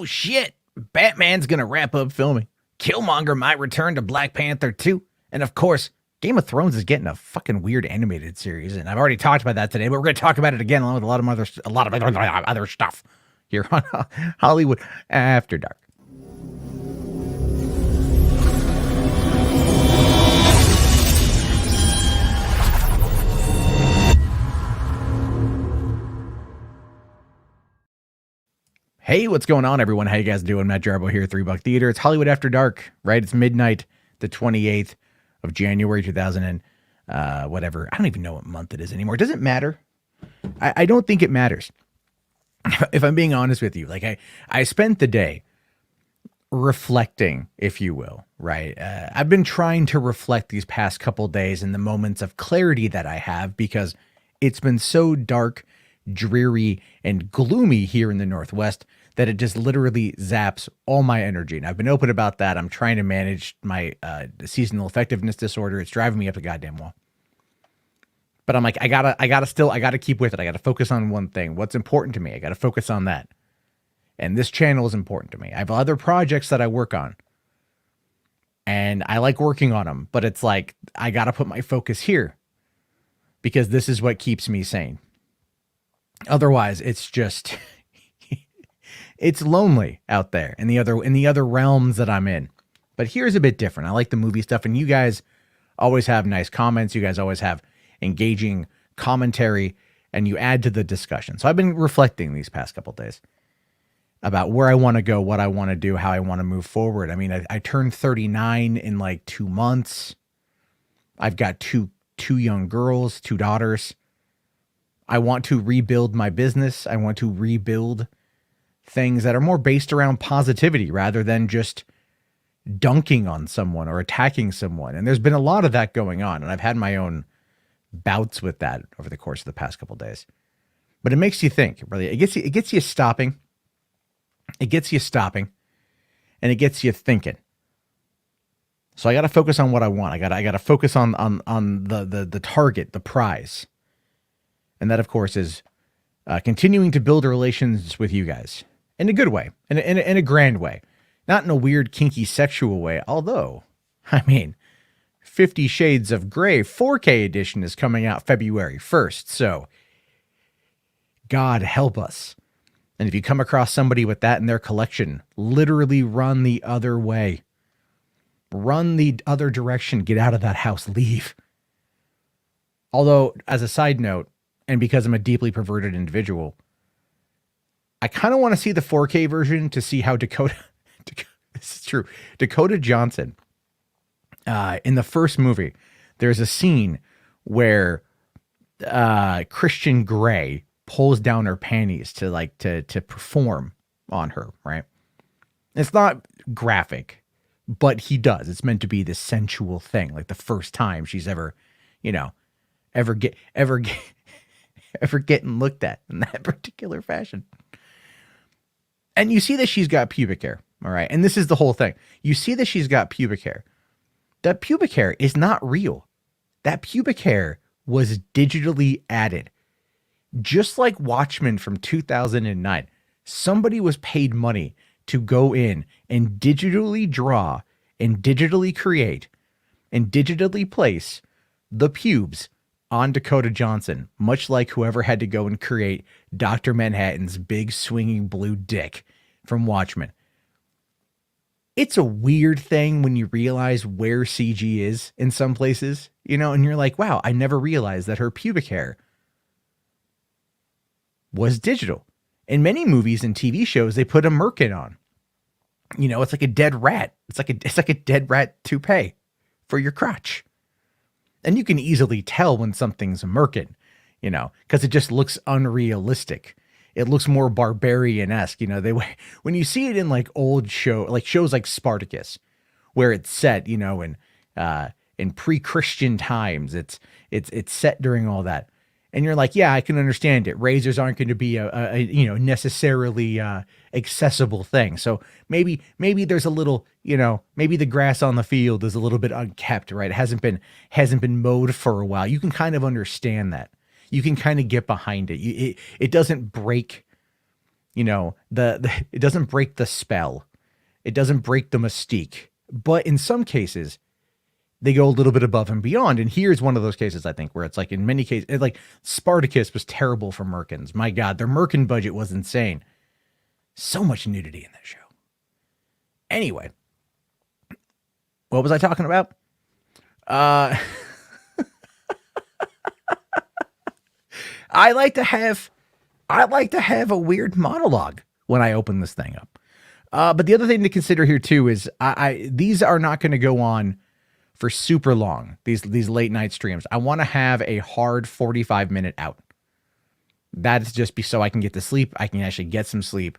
oh shit, Batman's gonna wrap up filming. Killmonger might return to Black Panther 2. And of course, Game of Thrones is getting a fucking weird animated series. And I've already talked about that today, but we're going to talk about it again along with a lot of other stuff here on Hollywood After Dark. Hey, what's going on, everyone? How you guys doing? Matt Jarbo here, $3 Theater. It's Hollywood After Dark, right? It's midnight, the 28th of January, 2000 and whatever. I don't even know what month it is anymore. Does it matter? I don't think it matters. If I'm being honest with you, like I spent the day reflecting, if you will, right? I've been trying to reflect these past couple days in the moments of clarity that I have because it's been so dark, dreary, and gloomy here in the Northwest that it just literally zaps all my energy. And I've been open about that. I'm trying to manage my seasonal effectiveness disorder. It's driving me up the goddamn wall. But I'm like, I gotta keep with it. I gotta focus on one thing. What's important to me? I gotta focus on that. And this channel is important to me. I have other projects that I work on. And I like working on them, but it's like, I gotta put my focus here because this is what keeps me sane. Otherwise, it's just, it's lonely out there in the other realms that I'm in. But here's a bit different. I like the movie stuff, and you guys always have nice comments. You guys always have engaging commentary, and you add to the discussion. So I've been reflecting these past couple of days about where I want to go, what I want to do, how I want to move forward. I mean, I turned 39 in like 2 months. I've got two young girls, 2 daughters. I want to rebuild my business. I want to rebuild things that are more based around positivity rather than just dunking on someone or attacking someone. And there's been a lot of that going on. And I've had my own bouts with that over the course of the past couple of days. But it makes you think, really. It gets you stopping. It gets you stopping. And it gets you thinking. So I got to focus on what I want. I got to focus on the target, the prize. And that, of course, is continuing to build relations with you guys in a good way, in a grand way, not in a weird, kinky, sexual way. Although, I mean, 50 Shades of Grey 4K edition is coming out February 1st. So God help us. And if you come across somebody with that in their collection, literally run the other way. Run the other direction. Get out of that house. Leave. Although, as a side note, and because I'm a deeply perverted individual, I kind of want to see the 4K version to see how Dakota this is true, Dakota Johnson, in the first movie, there's a scene where Christian Grey pulls down her panties to perform on her, right? It's not graphic, but he does. It's meant to be this sensual thing, like the first time she's ever getting looked at in that particular fashion. And you see that she's got pubic hair, all right? And this is the whole thing. You see that she's got pubic hair. That pubic hair is not real. That pubic hair was digitally added. Just like Watchmen from 2009, somebody was paid money to go in and digitally draw and digitally create and digitally place the pubes on Dakota Johnson, much like whoever had to go and create Dr. Manhattan's big swinging blue dick from Watchmen. It's a weird thing when you realize where CG is in some places, and you're like, wow, I never realized that her pubic hair was digital. In many movies and TV shows, they put a merkin on. It's like a dead rat. It's like a dead rat toupee for your crotch. And you can easily tell when something's a merkin, because it just looks unrealistic. It looks more barbarian-esque. When you see it in like old shows like Spartacus, where it's set, in pre-Christian times, it's set during all that. And you're like, yeah, I can understand it. Razors aren't going to be a necessarily accessible thing. So maybe there's a little, maybe the grass on the field is a little bit unkept, right? It hasn't been mowed for a while. You can kind of understand that. You can kind of get behind it. It doesn't break You know, it doesn't break the spell. It doesn't break the mystique. But in some cases, they go a little bit above and beyond. And here's one of those cases, I think, where it's like in many cases, like Spartacus was terrible for Merkins. My God, their Merkin budget was insane. So much nudity in that show. Anyway, what was I talking about? I like to have a weird monologue when I open this thing up. But the other thing to consider here too is these are not going to go on for super long. These late night streams. I want to have a hard 45-minute out. That is just so I can get to sleep. I can actually get some sleep.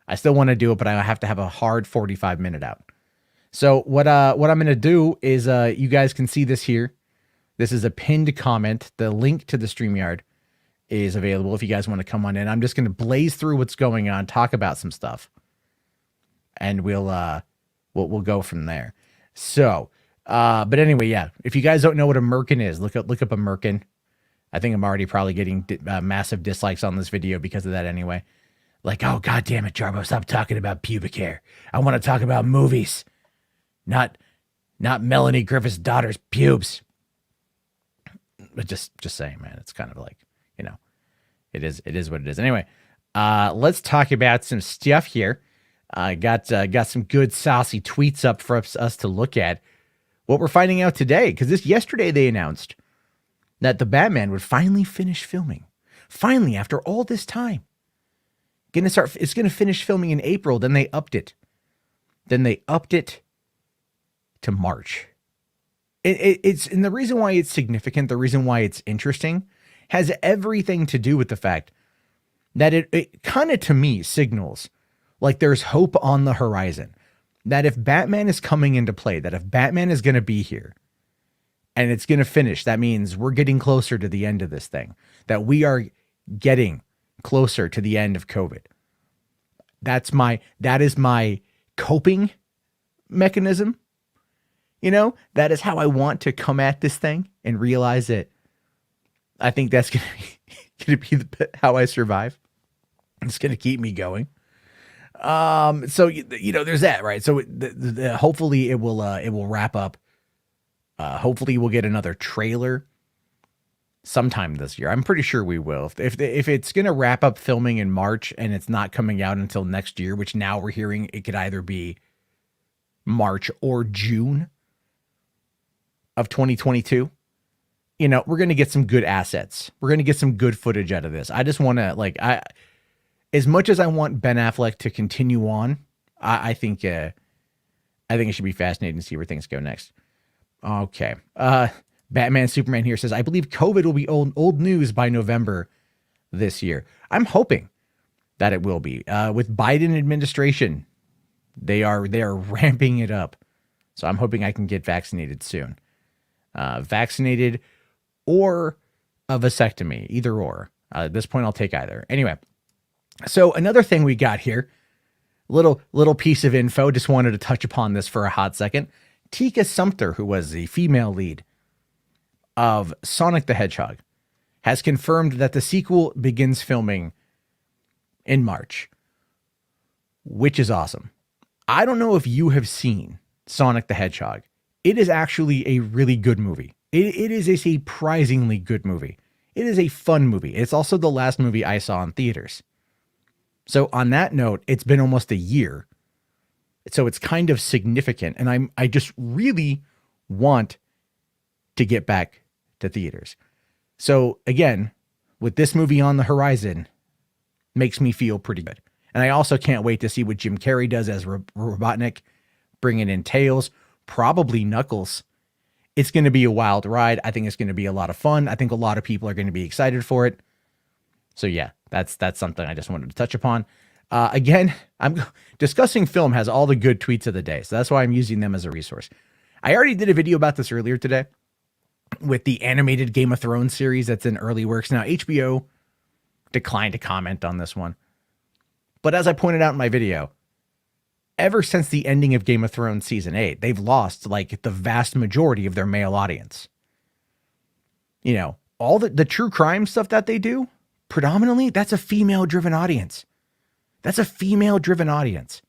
I still want to do it, but I have to have a hard 45-minute out. So what I'm going to do is you guys can see this here. This is a pinned comment. The link to the StreamYard is available if you guys want to come on in. I'm just going to blaze through what's going on, talk about some stuff, and we'll go from there. So, but anyway, yeah. If you guys don't know what a Merkin is, look up a Merkin. I think I'm already probably getting massive dislikes on this video because of that anyway. Like, oh, God damn it, Jarbo, stop talking about pubic hair. I want to talk about movies, not Melanie Griffith's daughter's pubes. But just saying, man, it's kind of like, you know, it is what it is. Anyway, let's talk about some stuff here. Got some good saucy tweets up for us to look at. What we're finding out today, because yesterday they announced that the Batman would finally finish filming. Finally, after all this time. It's gonna finish filming in April. Then they upped it. To March. It's and the reason why it's significant, the reason why it's interesting, has everything to do with the fact that it kind of, to me, signals like there's hope on the horizon. That if Batman is coming into play, that if Batman is going to be here and it's going to finish, that means we're getting closer to the end of this thing. That we are getting closer to the end of COVID. That is my coping mechanism. You know, that is how I want to come at this thing and realize that I think that's going to be how I survive. It's going to keep me going. So, you know, there's that, right? So hopefully it will wrap up. Hopefully we'll get another trailer sometime this year. I'm pretty sure we will. If it's going to wrap up filming in March and it's not coming out until next year, which now we're hearing it could either be March or June of 2022, you know, we're going to get some good assets. We're going to get some good footage out of this. I just want to as much as I want Ben Affleck to continue on, I think it should be fascinating to see where things go next. Okay. Batman Superman here says, I believe COVID will be old news by November this year. I'm hoping that it will be. With Biden administration, they are ramping it up. So I'm hoping I can get vaccinated soon. Vaccinated or a vasectomy, either or. At this point, I'll take either. Anyway, so another thing we got here, little piece of info. Just wanted to touch upon this for a hot second. Tika Sumpter, who was the female lead of Sonic the Hedgehog, has confirmed that the sequel begins filming in March, which is awesome. I don't know if you have seen Sonic the Hedgehog. It is actually a really good movie. It is a surprisingly good movie. It is a fun movie. It's also the last movie I saw in theaters. So on that note, it's been almost a year. So it's kind of significant. And I just really want to get back to theaters. So again, with this movie on the horizon, makes me feel pretty good. And I also can't wait to see what Jim Carrey does as Robotnik, bringing in Tails, probably Knuckles. It's going to be a wild ride. I think it's going to be a lot of fun. I think a lot of people are going to be excited for it. So yeah, that's something I just wanted to touch upon. Again, I'm discussing film has all the good tweets of the day. So that's why I'm using them as a resource. I already did a video about this earlier today with the animated Game of Thrones series that's in early works. Now, HBO declined to comment on this one. But as I pointed out in my video, ever since the ending of Game of Thrones season 8, they've lost like the vast majority of their male audience. You know, all the true crime stuff that they do, predominantly, that's a female driven audience. That's a female driven audience.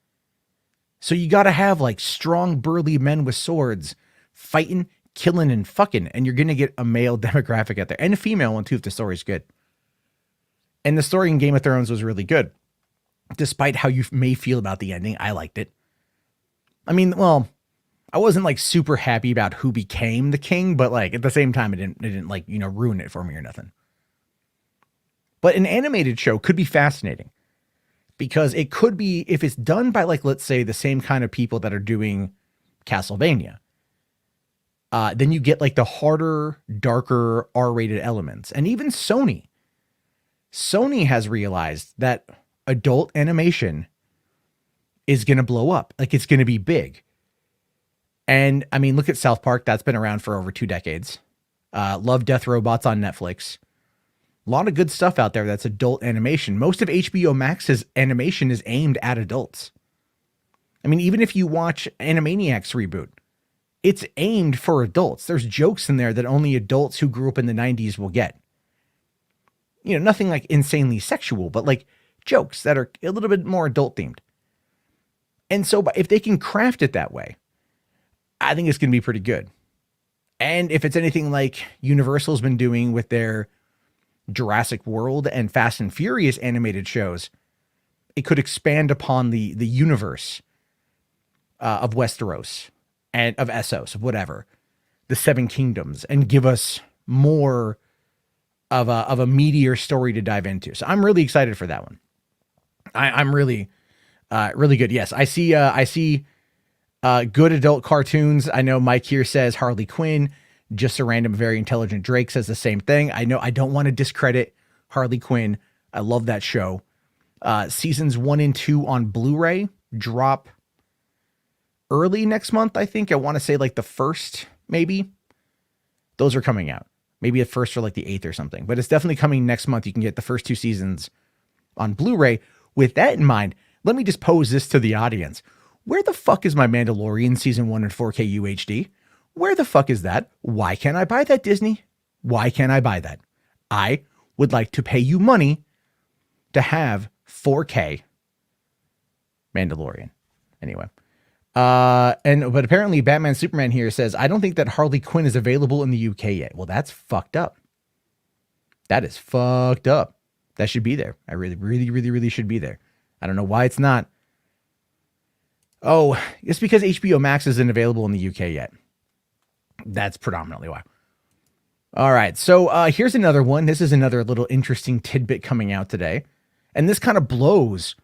So you got to have like strong, burly men with swords fighting, killing, and fucking. And you're going to get a male demographic out there and a female one too if the story's good. And the story in Game of Thrones was really good. Despite how you may feel about the ending, I liked it. I mean, well, I wasn't like super happy about who became the king, but like at the same time, it didn't like, you know, ruin it for me or nothing. But an animated show could be fascinating because it could be, if it's done by like, let's say the same kind of people that are doing Castlevania, then you get like the harder, darker R-rated elements. And even Sony has realized that adult animation is going to blow up. Like it's going to be big. And I mean, look at South Park. That's been around for over 2 decades. Love, Death, Robots on Netflix. A lot of good stuff out there that's adult animation. Most of HBO Max's animation is aimed at adults. I mean, even if you watch Animaniacs reboot, it's aimed for adults. There's jokes in there that only adults who grew up in the 90s will get. You know, nothing like insanely sexual, but like jokes that are a little bit more adult themed. And so if they can craft it that way, I think it's going to be pretty good. And if it's anything like Universal's been doing with their Jurassic World and Fast and Furious animated shows, it could expand upon the universe of Westeros and of Essos, of whatever, the Seven Kingdoms, and give us more of a meatier story to dive into. So I'm really excited for that one. I'm really good. Yes, I see good adult cartoons. I know Mike here says Harley Quinn. Just a random, very intelligent Drake says the same thing. I know I don't want to discredit Harley Quinn. I love that show. Seasons 1 and 2 on Blu-ray drop early next month. I think I want to say like the 1st, maybe. Those are coming out. Maybe at first or like the 8th or something, but it's definitely coming next month. You can get the first 2 seasons on Blu-ray. With that in mind, let me just pose this to the audience. Where the fuck is my Mandalorian season 1 in 4K UHD? Where the fuck is that? Why can't I buy that, Disney? Why can't I buy that? I would like to pay you money to have 4K Mandalorian. Anyway. But apparently Batman Superman here says, I don't think that Harley Quinn is available in the UK yet. Well, that's fucked up. That is fucked up. That should be there. I really should be there. I don't know why it's not. Oh, it's because HBO Max isn't available in the UK yet. That's predominantly why. All right. So here's another one. This is another little interesting tidbit coming out today. And this kind of blows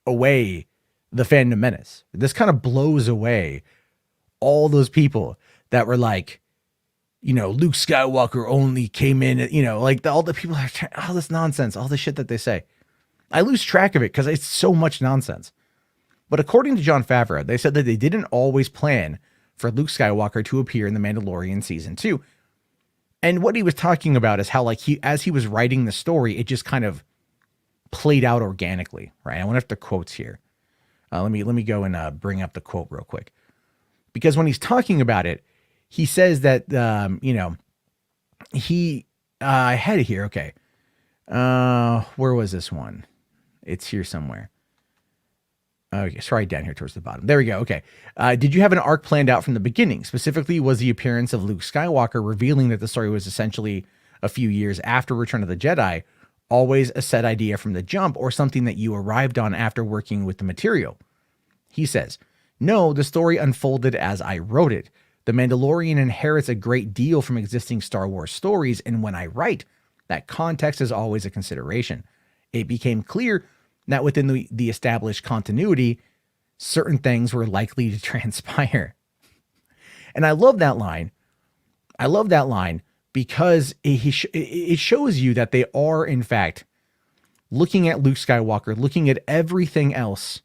away the Phantom Menace. This kind of blows away all those people that were like, you know, Luke Skywalker only came in, you know, like all the people, all this nonsense, all the shit that they say. I lose track of it because it's so much nonsense. But according to Jon Favreau, they said that they didn't always plan for Luke Skywalker to appear in The Mandalorian season 2. And what he was talking about is how, like, as he was writing the story, it just kind of played out organically, right? I wonder if the quotes here. Let me go and bring up the quote real quick, because when he's talking about it, he says that I had it here. Okay, where was this one? It's here somewhere. Okay, sorry, down here towards the bottom. There we go. Okay. Did you have an arc planned out from the beginning? Specifically, was the appearance of Luke Skywalker revealing that the story was essentially a few years after Return of the Jedi always a set idea from the jump, or something that you arrived on after working with the material? He says, no, the story unfolded as I wrote it. The Mandalorian inherits a great deal from existing Star Wars stories, and when I write, that context is always a consideration. It became clear that within the established continuity, certain things were likely to transpire. And I love that line. I love that line because it shows you that they are, in fact, looking at Luke Skywalker, looking at everything else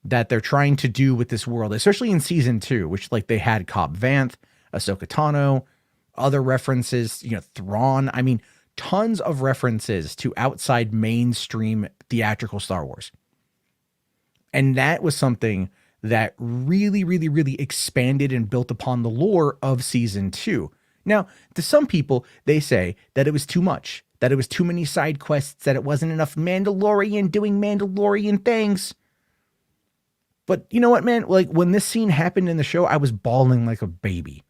that they're trying to do with this world, especially in season 2, which, like, they had Cobb Vanth, Ahsoka Tano, other references, Thrawn. I mean, tons of references to outside mainstream theatrical Star Wars. And that was something that really expanded and built upon the lore of season 2. Now, to some people, they say that it was too much, that it was too many side quests, that it wasn't enough Mandalorian doing Mandalorian things. But you know what, man? Like when this scene happened in the show, I was bawling like a baby.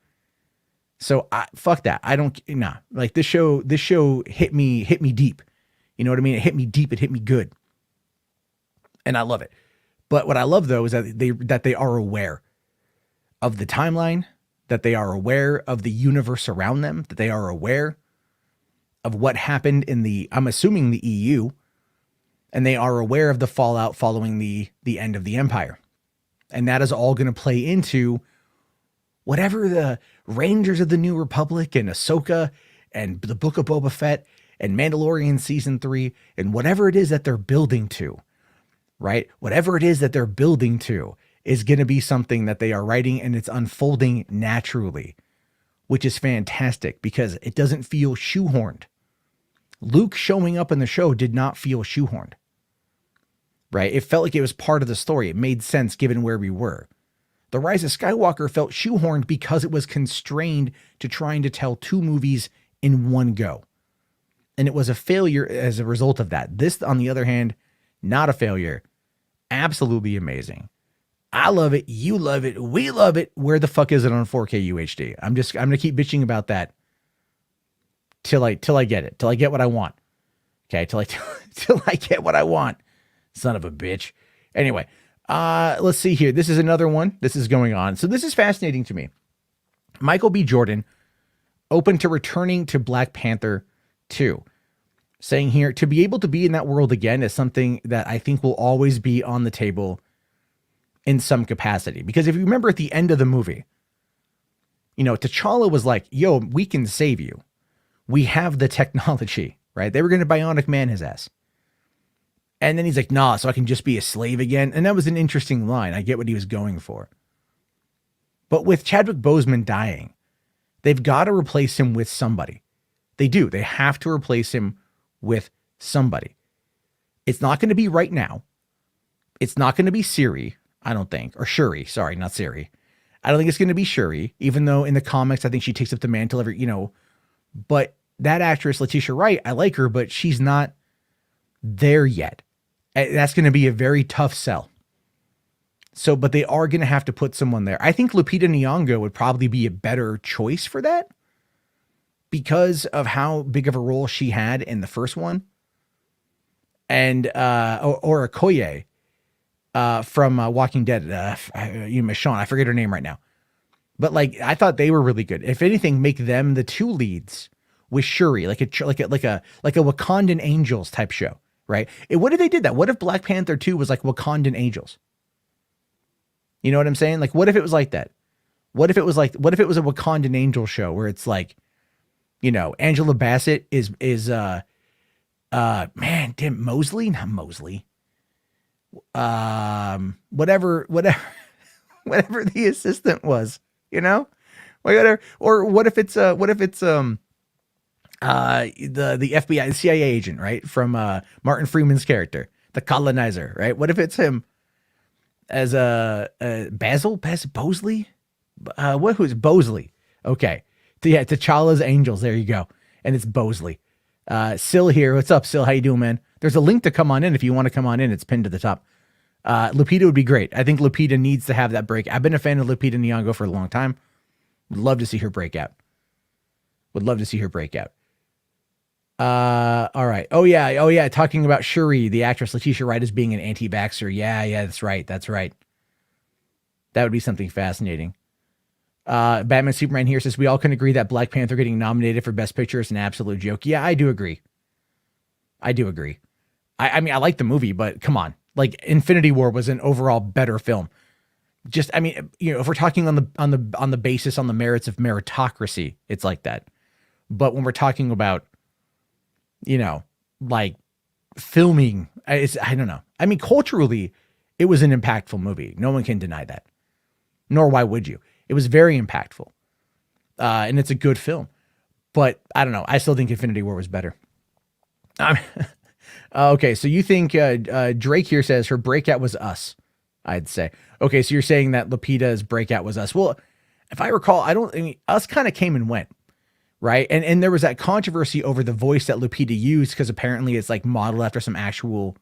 So fuck that. I don't, nah, like this show hit me deep. You know what I mean? It hit me deep. It hit me good. And I love it. But what I love though is that they are aware of the timeline, that they are aware of the universe around them, that they are aware of what happened in I'm assuming the EU, and they are aware of the fallout following the end of the Empire. And that is all going to play into whatever the Rangers of the New Republic and Ahsoka and the Book of Boba Fett and Mandalorian Season 3 and whatever it is that they're building to, right? Whatever it is that they're building to is going to be something that they are writing, and it's unfolding naturally, which is fantastic because it doesn't feel shoehorned. Luke showing up in the show did not feel shoehorned, right? It felt like it was part of the story. It made sense given where we were. The Rise of Skywalker felt shoehorned because it was constrained to trying to tell 2 movies in one go. And it was a failure as a result of that. This, on the other hand, not a failure. Absolutely amazing. I love it. You love it. We love it. Where the fuck is it on 4K UHD? I'm going to keep bitching about that till I get it, till I get what I want. Okay. Till I get what I want. Son of a bitch. Anyway, let's see here. This is another one. This is going on. So this is fascinating to me. Michael B. Jordan open to returning to Black Panther 2, saying here, to be able to be in that world again is something that I think will always be on the table in some capacity. Because if you remember at the end of the movie, you know, T'Challa was like, yo, we can save you. We have the technology, right? They were going to bionic man his ass. And then he's like, nah, so I can just be a slave again. And that was an interesting line. I get what he was going for. But with Chadwick Boseman dying, they've got to replace him with somebody. They do. They have to replace him with somebody. It's not going to be right now. It's not going to be Siri, I don't think. Or Shuri. Sorry, not Siri. I don't think it's going to be Shuri, even though in the comics, I think she takes up the mantle every, you know. But that actress, Letitia Wright, I like her, but she's not there yet. That's going to be a very tough sell. So, but they are going to have to put someone there. I think Lupita Nyong'o would probably be a better choice for that because of how big of a role she had in the first one. And, or Okoye, from Walking Dead, Michonne, I forget her name right now. But like, I thought they were really good. If anything, make them the 2 leads with Shuri, like a Wakandan Angels type show. Right? What if they did that? What if Black Panther 2 was like Wakandan Angels? You know what I'm saying? Like, what if it was like that? What if it was a Wakandan Angel show where it's like, you know, Angela Bassett is man, damn, Mosley, not Mosley. Whatever the assistant was, you know? Whatever. Or what if it's the FBI, the CIA agent, right? From Martin Freeman's character, the colonizer, right? What if it's him as Basil Bosley? Who's Bosley? Okay. T'Challa's Angels. There you go. And it's Bosley. Sil here. What's up, Sil? How you doing, man? There's a link to come on in. If you want to come on in, it's pinned to the top. Lupita would be great. I think Lupita needs to have that break. I've been a fan of Lupita Nyong'o for a long time. Would love to see her break out. All right. Oh yeah. Talking about Shuri, the actress Letitia Wright as being an anti-vaxxer. Yeah, that's right. That would be something fascinating. Batman Superman here says, we all can agree that Black Panther getting nominated for Best Picture is an absolute joke. Yeah, I do agree. I mean, I like the movie, but come on. Like, Infinity War was an overall better film. Just, I mean, you know, if we're talking on the basis, on the merits of meritocracy, it's like that. But when we're talking about, you know, like filming, I don't know. I mean, culturally, it was an impactful movie. No one can deny that. Nor why would you? It was very impactful. And it's a good film. But I don't know. I still think Infinity War was better. Okay, so you think Drake here says her breakout was Us, I'd say. Okay, so you're saying that Lupita's breakout was Us. Well, if I recall, I mean, Us kind of came and went. right? And there was that controversy over the voice that Lupita used because apparently it's like modeled after some actual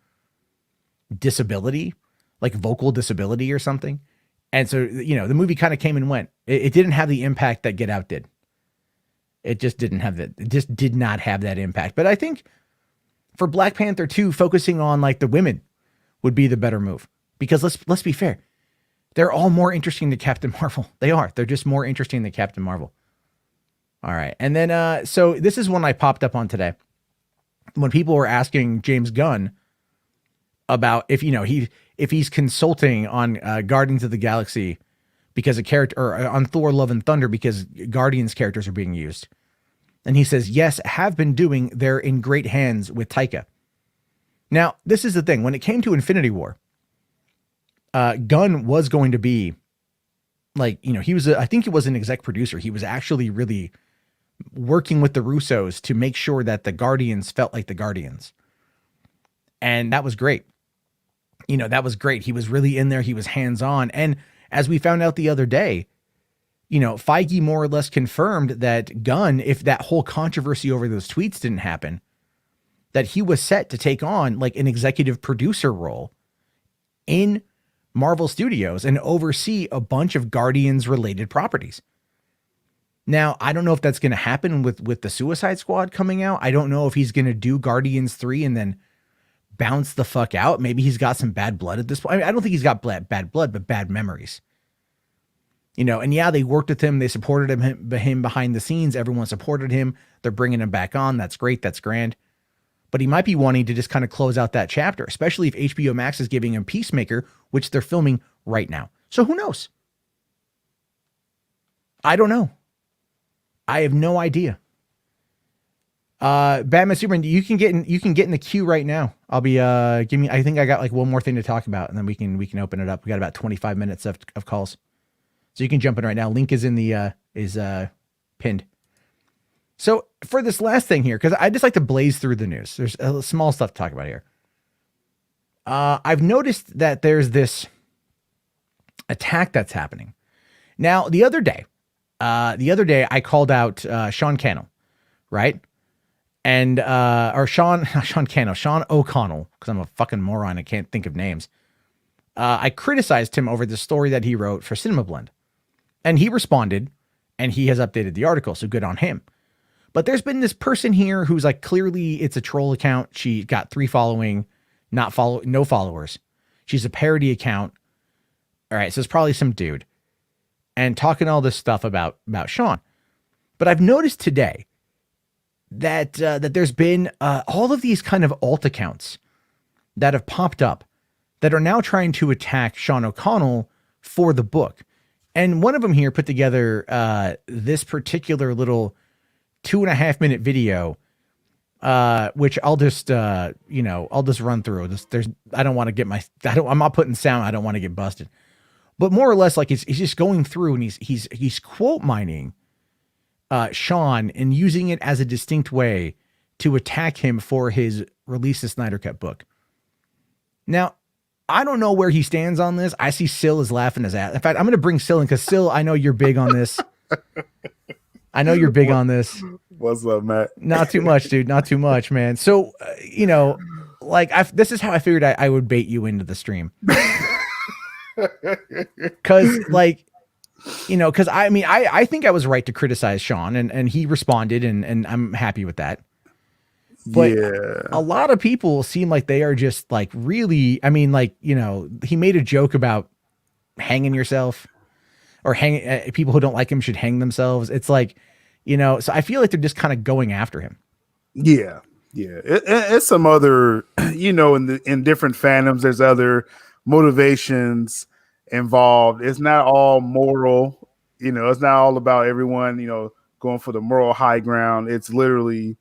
disability, like vocal disability or something. And so, you know, the movie kind of came and went. It didn't have the impact that Get Out did. It just didn't have that. It just did not have that impact. But I think for Black Panther 2, focusing on like the women would be the better move, because let's be fair. They're all more interesting than Captain Marvel. They are. They're just more interesting than Captain Marvel. All right. And then, so this is one I popped up on today when people were asking James Gunn about if, you know, if he's consulting on Guardians of the Galaxy because a character, or on Thor Love and Thunder because Guardians characters are being used. And he says, yes, have been doing. They're in great hands with Taika. Now, this is the thing. When it came to Infinity War, Gunn was going to be like, you know, he was, I think he was an exec producer. He was actually really working with the Russos to make sure that the Guardians felt like the Guardians. And that was great. You know, that was great. He was really in there. He was hands-on. And as we found out the other day, you know, Feige more or less confirmed that Gunn, if that whole controversy over those tweets didn't happen, that he was set to take on like an executive producer role in Marvel Studios and oversee a bunch of Guardians related properties. Now, I don't know if that's going to happen with the Suicide Squad coming out. I don't know if he's going to do Guardians 3 and then bounce the fuck out. Maybe he's got some bad blood at this point. I mean, I don't think he's got bad blood, but bad memories. You know, and yeah, they worked with him. They supported him behind the scenes. Everyone supported him. They're bringing him back on. That's great. That's grand. But he might be wanting to just kind of close out that chapter, especially if HBO Max is giving him Peacemaker, which they're filming right now. So who knows? I don't know. I have no idea. Batman Superman, you can get in the queue right now. I'll be I think I got like one more thing to talk about, and then we can open it up. We got about 25 minutes of calls. So you can jump in right now. Link is in the is pinned. So for this last thing here, because I just like to blaze through the news. There's small stuff to talk about here. I've noticed that there's this attack that's happening. Now, the other day I called out Sean Cannell, right? And or Sean O'Connell, because I'm a fucking moron. I can't think of names. I criticized him over the story that he wrote for Cinema Blend. And he responded, and he has updated the article, so good on him. But there's been this person here who's like, clearly it's a troll account. She got 3 following, no followers. She's a parody account. All right, so it's probably some dude. And talking all this stuff about Sean. But I've noticed today that there's been all of these kind of alt accounts that have popped up that are now trying to attack Sean O'Connell for the book. And one of them here put together this particular little 2.5-minute video, which I'll just I'll just run through. I don't want to get I'm not putting sound. I don't want to get busted. But more or less, like he's just going through and he's quote mining Sean and using it as a distinct way to attack him for his Release the Snyder Cut book. Now, I don't know where he stands on this. I see Sil is laughing his ass. In fact, I'm going to bring Sil in because Sil, I know you're big on this. I know you're big on this. What's up, Matt? Not too much, dude. Not too much, man. So, this is how I figured I would bait you into the stream. Because, I think I was right to criticize Sean, and he responded, and I'm happy with that. But a lot of people seem like they are just like really, he made a joke about hanging yourself or people who don't like him should hang themselves. It's like, so I feel like they're just kind of going after him. Yeah. Yeah. It's some other, in different fandoms, there's other motivations involved. It's not all moral, it's not all about everyone, going for the moral high ground. It's literally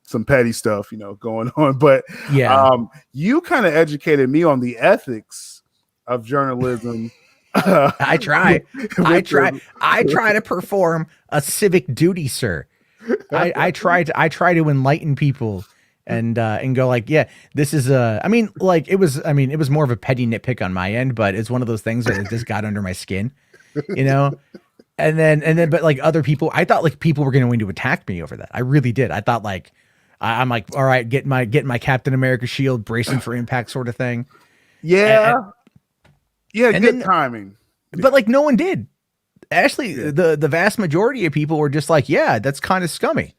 some petty stuff, going on. But you kind of educated me on the ethics of journalism. I try to perform a civic duty, sir. I try to enlighten people and go like, yeah, this is it was more of a petty nitpick on my end, but it's one of those things that just got under my skin, but like other people, I thought like people were going to attack me over that. I really did. I thought like, I'm like, all right, get my Captain America shield, bracing for impact sort of thing. Yeah. Good then, timing. But like no one did. Actually, the vast majority of people were just like, yeah, that's kind of scummy.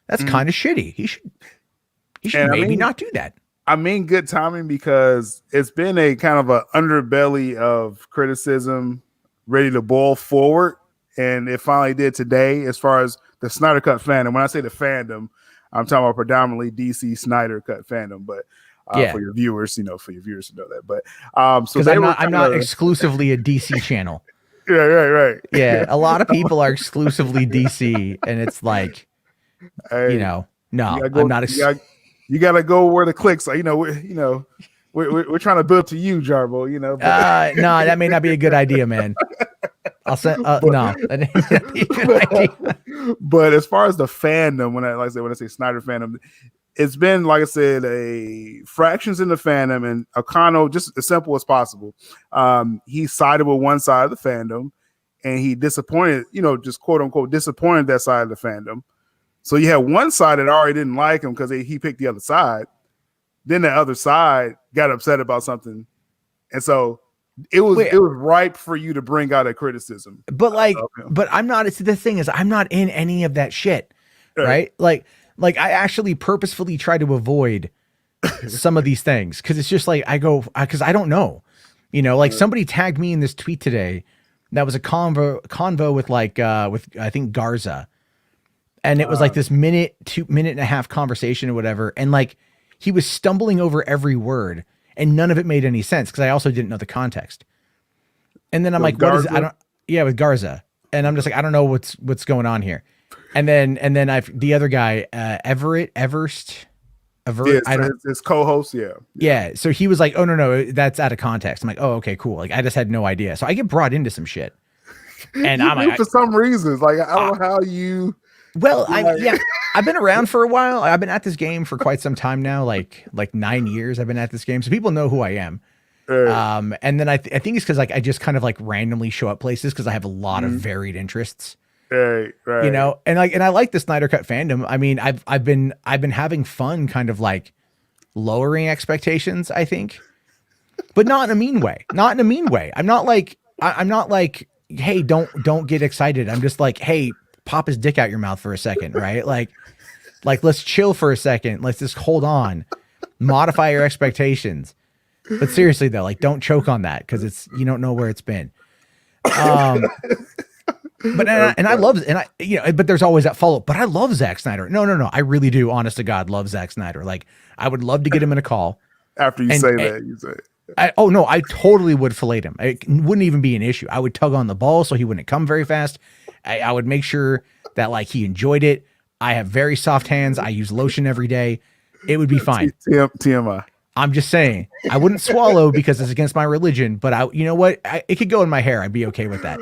That's kind of shitty. He should maybe not do that. I mean, good timing because it's been a kind of a underbelly of criticism ready to boil forward. And it finally did today as far as the Snyder Cut fandom. When I say the fandom, I'm talking about predominantly DC Snyder Cut fandom, but for your viewers, to know that. But so I'm not exclusively a DC channel. Right. Yeah, a lot of people are exclusively DC, and it's like, hey, no, I'm not. You gotta go where the clicks are. We're trying to build to you, Jarbo. But. No, that may not be a good idea, man. I'll say no. That ain't a good idea. But as far as the fandom, when I say Snyder fandom, it's been, like I said, a fractions in the fandom, and O'Connell, just as simple as possible. He sided with one side of the fandom, and he disappointed, just quote unquote disappointed that side of the fandom. So you had one side that already didn't like him because he picked the other side. Then the other side got upset about something, and so it was ripe for you to bring out a criticism. But I'm not. It's the thing is, I'm not in any of that shit, right? Like I actually purposefully try to avoid some of these things because it's just like because I don't know, somebody tagged me in this tweet today that was a convo with with I think Garza. And it was like this 2 minute and a half conversation or whatever. And like, he was stumbling over every word and none of it made any sense. Cause I also didn't know the context. And then I'm like, Garza? What is it? With Garza. And I'm just like, I don't know what's going on here. And then the other guy, Everest, his co-host. Yeah. So he was like, oh no, that's out of context. I'm like, oh, okay, cool. Like I just had no idea. So I get brought into some shit. And I'm like, for some reasons, like, I don't know how you, well, I've been around for a while. I've been at this game for quite some time now, like 9 years I've been at this game. So people know who I am. And then I think it's because like I just kind of like randomly show up places because I have a lot of varied interests. Right. And I like the Snyder Cut fandom. I mean, I've been having fun kind of like lowering expectations, I think. But not in a mean way. I'm not like, hey, don't get excited. I'm just like, hey, pop his dick out your mouth for a second, right? Like let's chill for a second. Let's just hold on, modify your expectations. But seriously though, like don't choke on that because you don't know where it's been. But I love but there's always that follow up. But I love Zack Snyder. No, I really do. Honest to God, love Zack Snyder. Like I would love to get him in a call. After you say that, you say. I totally would fillet him. It wouldn't even be an issue. I would tug on the ball so he wouldn't come very fast. I would make sure that like he enjoyed it. I have very soft hands. I use lotion every day. It would be fine. TMI. I'm just saying I wouldn't swallow because it's against my religion, but you know what? It could go in my hair. I'd be okay with that.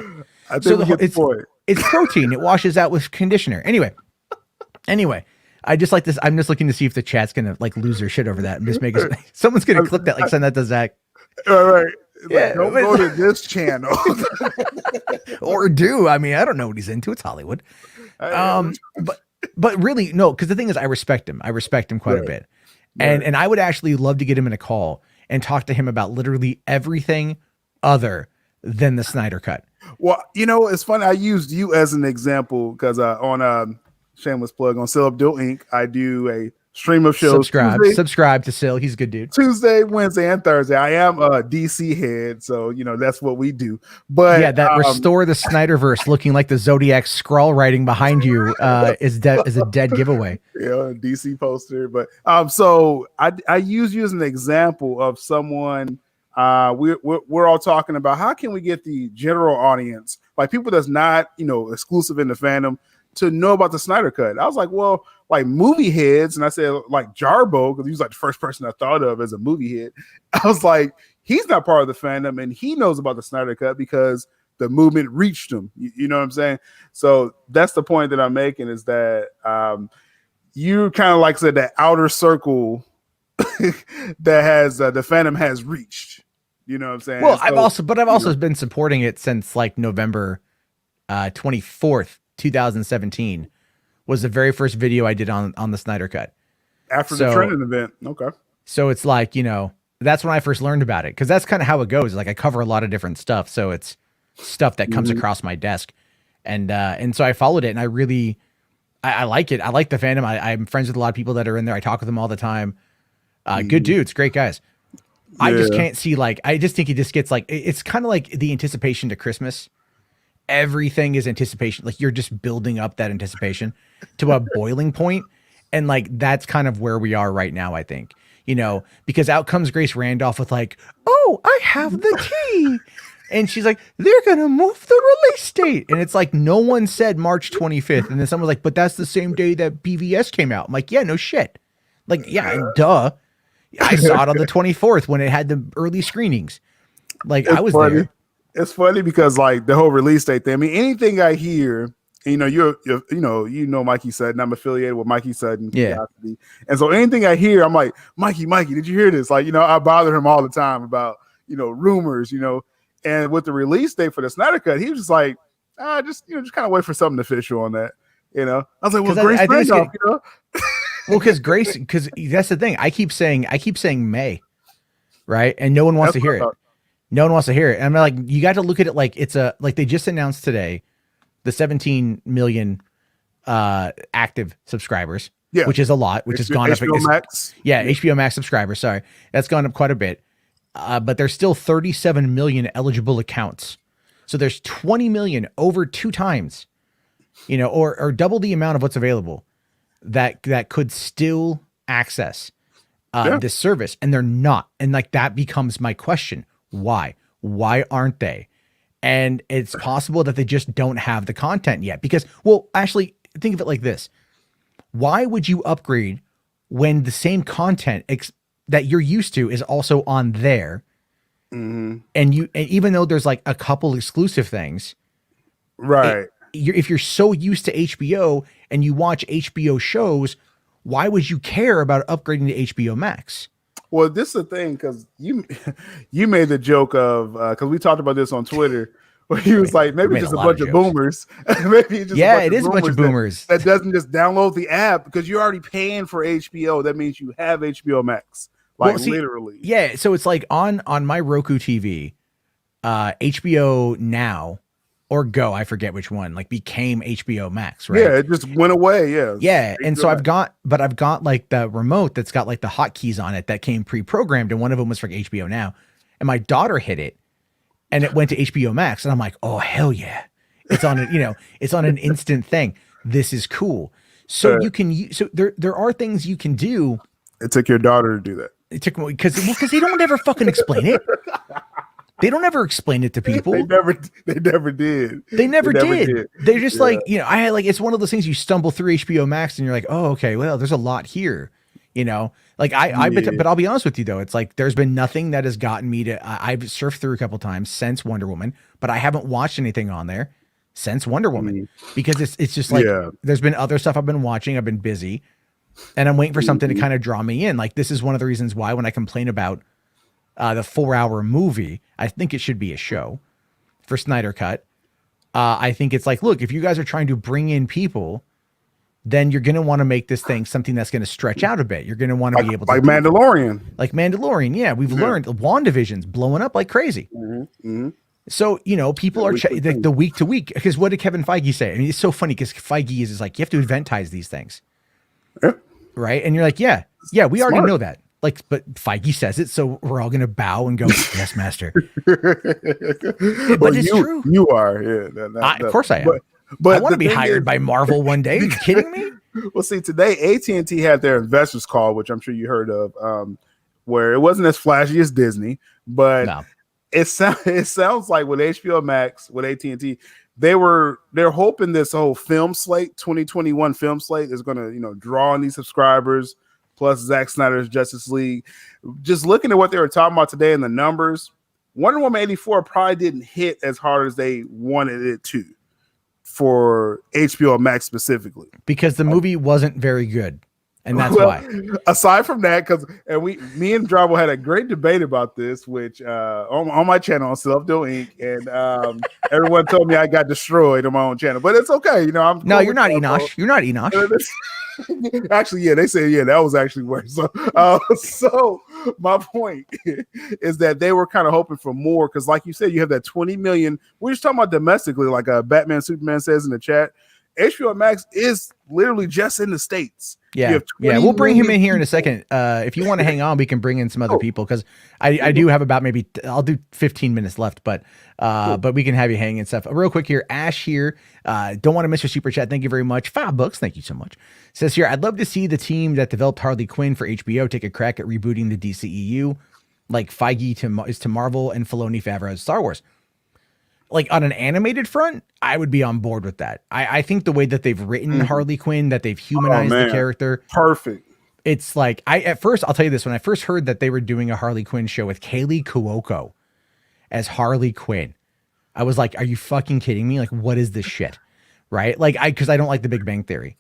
I think it's protein. It washes out with conditioner. Anyway, I just like this. I'm just looking to see if the chat's going to like lose their shit over that and just make us, someone's going to clip that, like send that to Zach. All right. Yeah, don't go to this channel. Or do. I mean, I don't know what he's into. It's Hollywood. But really, no, because the thing is, I respect him. I respect him quite a bit. And I would actually love to get him in a call and talk to him about literally everything other than the Snyder Cut. Well, it's funny. I used you as an example because on shameless plug on Sil Abdul Inc., I do a stream of shows. Subscribe to Sil. He's a good dude. Tuesday, Wednesday, and Thursday. I am a DC head, so that's what we do. But yeah, that restore the Snyderverse looking like the Zodiac scrawl writing behind you is a dead giveaway. Yeah, DC poster. But so I use you as an example of someone. We're all talking about how can we get the general audience, like people that's not exclusive in the fandom, to know about the Snyder Cut. I was like, well, like movie heads, and I said like Jarbo, because he was like the first person I thought of as a movie head. I was like, he's not part of the fandom, and he knows about the Snyder Cut because the movement reached him. You know what I'm saying? So that's the point that I'm making, is that you kind of like said that outer circle that has the fandom has reached. You know what I'm saying? Well, I've also been supporting it since like November 24th, 2017 was the very first video I did on the Snyder Cut. After the trending event. Okay. So it's like, that's when I first learned about it. Cause that's kind of how it goes. Like I cover a lot of different stuff. So it's stuff that comes across my desk. And so I followed it and I like it. I like the fandom. I'm friends with a lot of people that are in there. I talk with them all the time. Good dudes, great guys. Yeah. I just can't see I just think it just gets it's kind of like the anticipation to Christmas. Everything is anticipation. Like you're just building up that anticipation to a boiling point. And that's kind of where we are right now, I think, because out comes Grace Randolph with oh, I have the key. And she's like, they're going to move the release date. And it's like, no one said March 25th. And then someone's like, but that's the same day that BVS came out. I'm like, yeah, no shit. Yeah, duh. I saw it on the 24th when it had the early screenings. I was funny. there. It's funny because the whole release date thing. I mean, anything I hear, you're Mikey Sutton. I'm affiliated with Mikey Sutton. Yeah. And so anything I hear, I'm like, Mikey, did you hear this? I bother him all the time about, rumors, and with the release date for the Snyder Cut, he was just like, just kind of wait for something official on that. I was like, well, Grace Randolph, Well, because that's the thing. I keep saying May, right? And no one wants to hear it. No one wants to hear it. And I'm you got to look at it it's they just announced today the 17 million active subscribers, which is a lot, which has gone up. Max. Yeah, HBO Max subscribers. Sorry, that's gone up quite a bit. But there's still 37 million eligible accounts. So there's 20 million over 2 times, or double the amount of what's available that could still access this service. And they're not. And that becomes my question. Why aren't they? And it's possible that they just don't have the content yet because, well, actually think of it like this. Why would you upgrade when the same content that you're used to is also on there? Mm-hmm. And even though there's a couple exclusive things, right? If you're so used to HBO and you watch HBO shows, why would you care about upgrading to HBO Max? Well, this is the thing because you made the joke of because we talked about this on Twitter where he was like maybe just a bunch of boomers. Maybe it's just it is a bunch of boomers that doesn't just download the app because you're already paying for HBO. That means you have HBO Max, literally. Yeah, so it's on my Roku TV, HBO Now or Go, I forget which one, became HBO Max, right? Yeah, it just went away. Yeah. Yeah. And so I've got the remote that's got the hotkeys on it that came pre-programmed. And one of them was for HBO Now. And my daughter hit it and it went to HBO Max. And I'm like, oh, hell yeah. It's on it's on an instant thing. This is cool. So there are things you can do. It took your daughter to do that. It took because they don't ever fucking explain it. They don't ever explain it to people. They never did. They never did. They're just it's one of those things you stumble through HBO Max and you're like, oh, okay, well, there's a lot here. But I'll be honest with you though. It's there's been nothing that has gotten me to, I've surfed through a couple times since Wonder Woman, but I haven't watched anything on there since Wonder Woman because it's just there's been other stuff I've been watching. I've been busy and I'm waiting for something to kind of draw me in. This is one of the reasons why when I complain about the 4-hour movie, I think it should be a show for Snyder Cut. I think it's look, if you guys are trying to bring in people, then you're going to want to make this thing something that's going to stretch out a bit. You're going to want to be able to Mandalorian. Mandalorian. Yeah. We've learned WandaVision's blowing up like crazy. Mm-hmm. So, people are the week to week. Because what did Kevin Feige say? I mean, it's so funny because Feige is you have to eventize these things. Yeah. Right. And you're yeah, we already know that. But Feige says it, so we're all going to bow and go, yes, master. But it's true. You are. Yeah. Of course I am. But I want to be hired by Marvel one day. Are you kidding me? Well, see, today AT&T had their investors call, which I'm sure you heard of, where it wasn't as flashy as Disney, but it sounds like with HBO Max, with AT&T, they're hoping this whole film slate, 2021 film slate, is going to draw on these subscribers. Plus Zack Snyder's Justice League. Just looking at what they were talking about today and the numbers, Wonder Woman 84 probably didn't hit as hard as they wanted it to for HBO Max specifically. Because the movie wasn't very good. And that's Well, why. aside from that, me and Drabo had a great debate about this, which on my channel on Self Do Inc. And everyone told me I got destroyed on my own channel, but it's okay. I'm No, cool you're not Enosh. You're not Enosh. Actually, yeah, they say that was actually worse. So my point is that they were kind of hoping for more because, like you said, you have that 20 million. We're just talking about domestically, like Batman Superman says in the chat. HBO Max is literally just in the States. Yeah, we'll bring him in here in a second. If you want to hang on, we can bring in some other people because I do have about maybe I'll do 15 minutes left, but we can have you hang and stuff. Real quick here, Ash here. Don't want to miss your super chat. Thank you very much. $5. Thank you so much. Says here, I'd love to see the team that developed Harley Quinn for HBO take a crack at rebooting the DCEU, like Feige is to Marvel and Filoni Favreau Star Wars. Like on an animated front, I would be on board with that. I think the way that they've written Harley Quinn, that they've humanized the character. Perfect. It's like, at first, I'll tell you this, when I first heard that they were doing a Harley Quinn show with Kaylee Cuoco as Harley Quinn, I was like, are you fucking kidding me? Like, what is this shit? Right? Like, because I don't like the Big Bang Theory.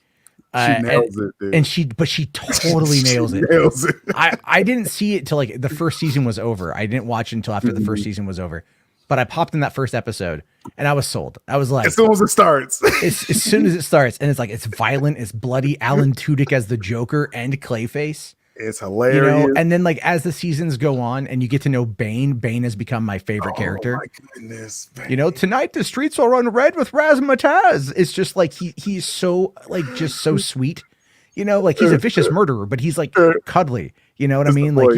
She nails it, dude. And she totally nails it. Nails it. I didn't see it till like the first season was over. I didn't watch it until after the first season was over. But I popped in that first episode and I was sold. I was like, as soon as it starts, as soon as it starts, and it's like, it's violent, it's bloody. Alan Tudyk as the Joker and Clayface. It's hilarious. And then like as the seasons go on and you get to know Bane has become my favorite character. My goodness, Bane. Tonight the streets will run red with razzmatazz. It's just like he's so like just so sweet. Like he's a vicious murderer, but he's like cuddly. You know what I mean? Like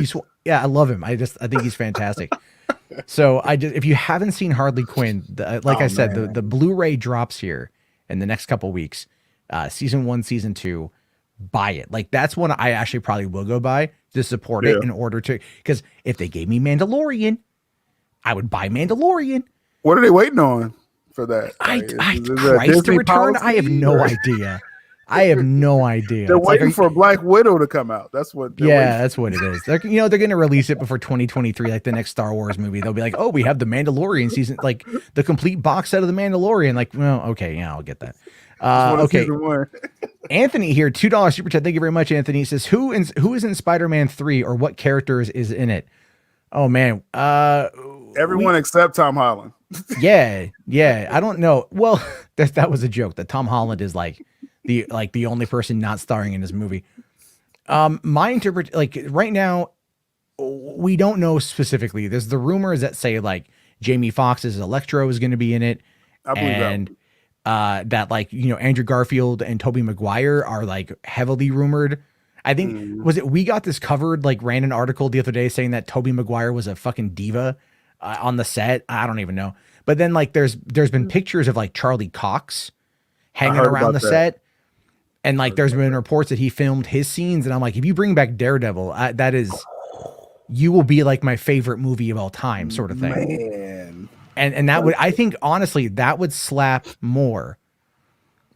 I love him. I think he's fantastic. So if you haven't seen Harley Quinn, I said, the Blu-ray drops here in the next couple weeks, season 1, season 2, buy it. Like that's one I actually probably will go buy to support it in order to, because if they gave me Mandalorian, I would buy Mandalorian. What are they waiting on for that? Christ to return? I have no idea. I have no idea. They're waiting for Black Widow to come out. That's what. That's what it is. They're going to release it before 2023, like the next Star Wars movie. They'll be like, oh, we have the Mandalorian season, like the complete box set of the Mandalorian. Like, well, okay, yeah, I'll get that. Okay. Anthony here, $2 super chat. Thank you very much, Anthony. He says, who is in Spider-Man 3 or what characters is in it? Oh man, everyone except Tom Holland. yeah. I don't know. Well, that was a joke. That Tom Holland is like the only person not starring in this movie. My right now, we don't know specifically. There's the rumors that say like Jamie Foxx's Electro is going to be in it, I believe that Andrew Garfield and Tobey Maguire are like heavily rumored. I think we got this covered, like ran an article the other day saying that Tobey Maguire was a fucking diva on the set. I don't even know. But then like there's been pictures of like Charlie Cox hanging around the set. And like, there's been reports that he filmed his scenes, and I'm like, if you bring back Daredevil, you will be like my favorite movie of all time, sort of thing. Man. And that would, I think, honestly, that would slap more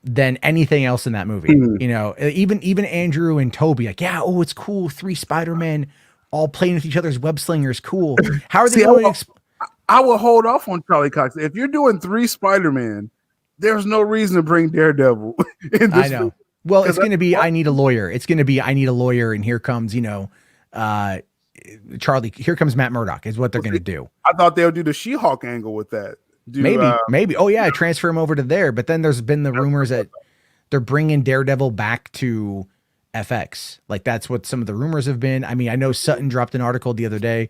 than anything else in that movie. Even Andrew and Toby, like, yeah, oh, it's cool. 3 Spider-Men all playing with each other's web slingers. Cool. How are they going to? I will hold off on Charlie Cox. If you're doing 3 Spider-Man, there's no reason to bring Daredevil in this. I know. Movie. Well, it's going to be, I need a lawyer. It's going to be, I need a lawyer. And here comes, Charlie, here comes Matt Murdock is what they're going to do. I thought they would do the She-Hulk angle with that. Maybe. Oh yeah. Transfer him over to there. But then there's been the rumors that they're bringing Daredevil back to FX. Like that's what some of the rumors have been. I mean, I know Sutton dropped an article the other day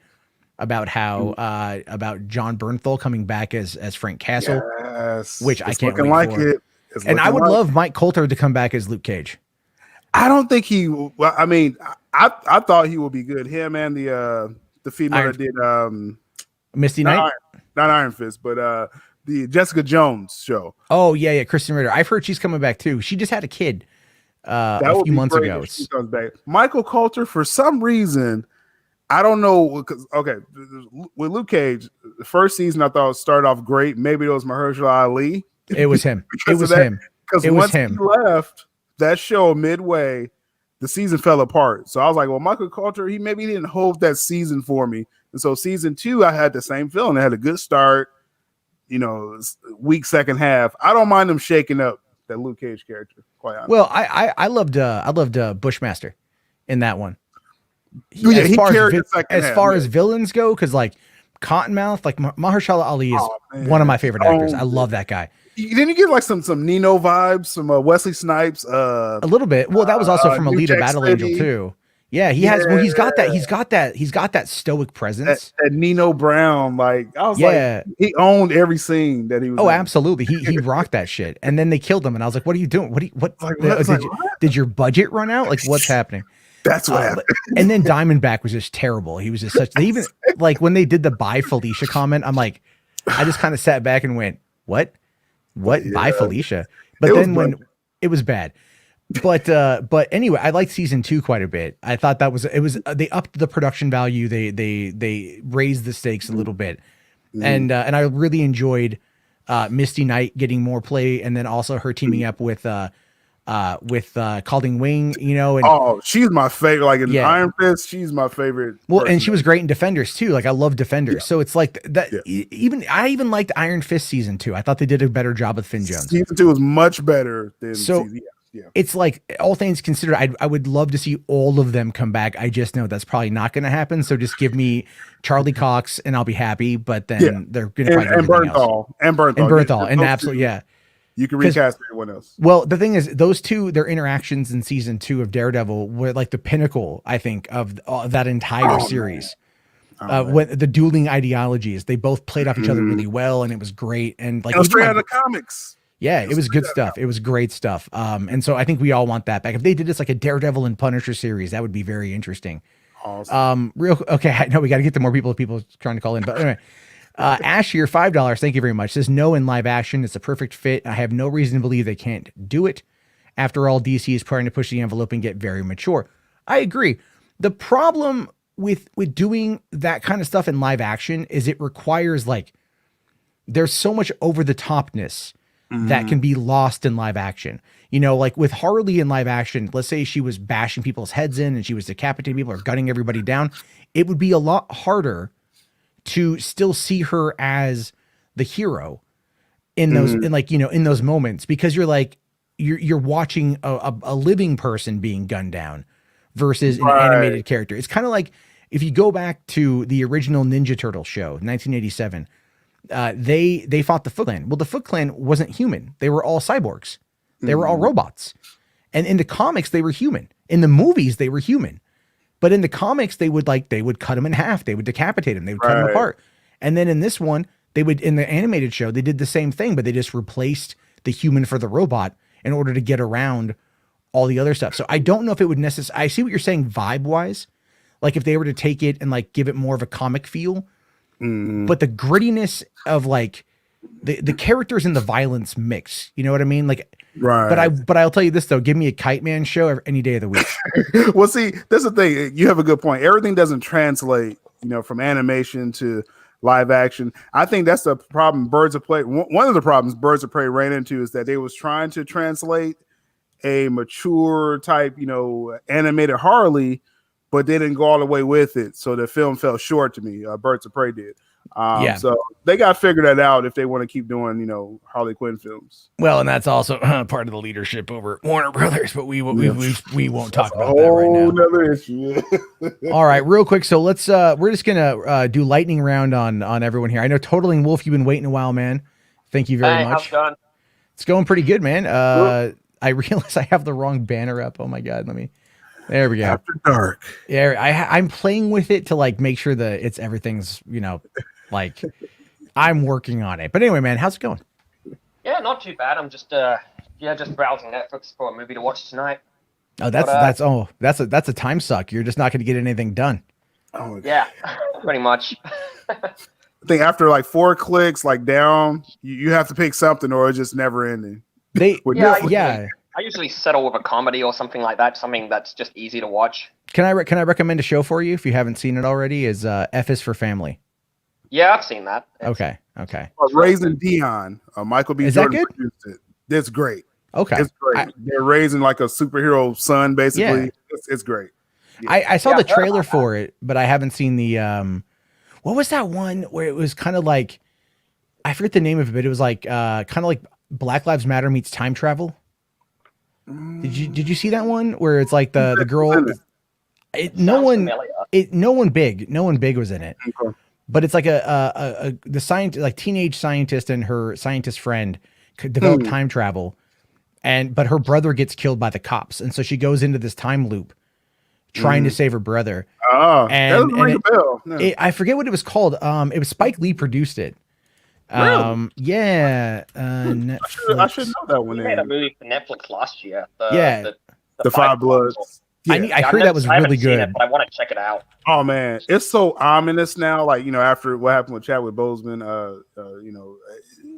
about how, about John Bernthal coming back as Frank Castle, which I can't wait for. And I would love Mike Coulter to come back as Luke Cage. I don't think he. Well, I mean, I thought he would be good. Him and the female that did Misty Knight, not Iron Fist, but the Jessica Jones show. Oh yeah, Kristen Ritter. I've heard she's coming back too. She just had a kid a few months ago. She comes back. Michael Coulter, for some reason, I don't know. Okay, with Luke Cage, the first season I thought started off great. Maybe it was Mahershala Ali. It was him. Because once he left that show midway, the season fell apart. So I was like, well, Michael Coulter, he didn't hold that season for me. And so season 2, I had the same feeling. It had a good start, weak second half. I don't mind them shaking up that Luke Cage character. Quite honestly. Well, I loved Bushmaster in that one. Yeah, he carried the second as half, far yeah. as villains go, because like Cottonmouth, like Mahershala Ali is one of my favorite actors. I love that guy. Didn't you get like some Nino vibes, some Wesley Snipes? A little bit. Well, that was also from New Alita Jack Battle City. Angel too. Yeah, he has. Well, he's got that stoic presence. That Nino Brown, like I was Yeah. like, he owned every scene that he was. Oh, in. absolutely. He rocked that shit. And then they killed him, and I was like, "What are you doing? Did your budget run out? Like, what's happening?" That's what happened. And then Diamondback was just terrible. He was just such. They even like when they did the "Bye Felicia" comment. I'm like, I just kind of sat back and went, "What? What? Yeah. Bye Felicia?" But then when it was bad. But anyway, I liked season 2 quite a bit. I thought they upped the production value. They raised the stakes a little bit, and I really enjoyed Misty Knight getting more play, and then also her teaming up with Calling Wing, you know. And she's my favorite. Like in Iron Fist, she's my favorite. Well, and she was great in Defenders too. Like I love Defenders, so it's like that. Yeah. I even liked Iron Fist season 2. I thought they did a better job with Finn Jones. Season 2 was much better than season. Yeah. It's like, all things considered, I would love to see all of them come back. I just know that's probably not going to happen. So just give me Charlie Cox and I'll be happy. But then they're going to probably do everything else. And Bernthal. And absolutely, yeah. You can recast everyone else. Well, the thing is, those two, their interactions in season 2 of Daredevil were like the pinnacle, I think, of that entire series. When the dueling ideologies, they both played off each other really well, and it was great. And like, it was straight out of the comics. Yeah, it was good stuff. It was great stuff. And so I think we all want that back. If they did this like a Daredevil and Punisher series, that would be very interesting. Awesome. Okay, I know we got to get to more people trying to call in. But anyway, Ash here, $5. Thank you very much. Says no in live action. It's a perfect fit. I have no reason to believe they can't do it. After all, DC is trying to push the envelope and get very mature. I agree. The problem with doing that kind of stuff in live action is it requires there's so much over the topness that can be lost in live action. You know, like with Harley in live action, let's say she was bashing people's heads in and she was decapitating people or gunning everybody down. It would be a lot harder to still see her as the hero in those, in those moments, because you're watching a living person being gunned down versus an animated character. It's kind of like if you go back to the original Ninja Turtle show, 1987, they fought the Foot Clan. Well, the Foot Clan wasn't human. They were all cyborgs. They were all robots. And in the comics, they were human. In the movies, they were human. But in the comics, they would cut them in half. They would decapitate them. They would cut them apart. And then in this one, in the animated show, they did the same thing, but they just replaced the human for the robot in order to get around all the other stuff. So I don't know if it would necessarily, I see what you're saying vibe wise. Like if they were to take it and give it more of a comic feel, but the grittiness of the characters and the violence mix, you know what I mean? But I'll tell you this though, give me a Kite Man show any day of the week. Well, see, that's the thing. You have a good point. Everything doesn't translate, from animation to live action. I think that's the problem. Birds of Prey. One of the problems Birds of Prey ran into is that they was trying to translate a mature type, animated Harley, but they didn't go all the way with it. So the film fell short to me. Birds of Prey did. So they got to figure that out if they want to keep doing, Harley Quinn films. Well, and that's also part of the leadership over Warner Brothers, but we won't talk about that right now. Another issue. All right, real quick. So let's we're just gonna do lightning round on everyone here. I know Totaling Wolf, you've been waiting a while, man. Thank you very much. How's it going? It's going pretty good, man. I realize I have the wrong banner up. Oh my god, there we go. After Dark. Yeah, I'm playing with it to make sure that everything's I'm working on it. But anyway, man, how's it going? Yeah, not too bad. I'm just browsing Netflix for a movie to watch tonight. Oh, that's a time suck. You're just not going to get anything done. Oh yeah, pretty much. I think after 4 clicks down, you have to pick something or it's just never ending. I usually settle with a comedy or something like that, something that's just easy to watch. Can I recommend a show for you if you haven't seen it already? Is F is for Family. Yeah, I've seen that. Okay. Raising Dion. Michael B. Is Jordan that good? produced it. It's great. Okay. It's great. They're raising a superhero son, basically. Yeah. It's great. Yeah. I saw the trailer for it, but I haven't seen the what was that one where it was kind of I forget the name of it, but it was kind of Black Lives Matter meets time travel. Did you see that one where it's like the girl? No one big was in it. Okay. But it's like the scientist, like teenage scientist and her scientist friend could develop time travel, but her brother gets killed by the cops, and so she goes into this time loop trying to save her brother. Oh, and ring a bell. Yeah. I forget what it was called. It was Spike Lee produced it. Really? Yeah. I should know that one. He made a movie for Netflix last year. The Five Bloods. Yeah. I heard that was really good. It, but I want to check it out. Oh man, it's so ominous now. Like, you know, after what happened with Chadwick Boseman, you know,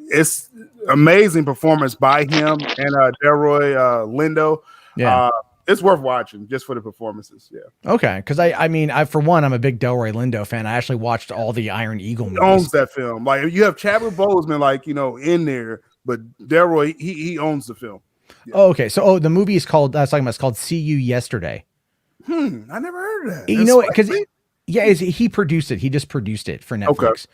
it's amazing performance by him and Delroy Lindo. Yeah. It's worth watching just for the performances. Yeah. Okay, because I mean, for one, I'm a big Delroy Lindo fan. I actually watched all the Iron Eagle movies. He owns that film. Like, you have Chadwick Boseman, like, you know, in there, but Delroy, he owns the film. Yeah. Oh, okay. So, the movie is called. I was talking about. It's called "See You Yesterday." I never heard of that. You know, because he produced it. He just produced it for Netflix.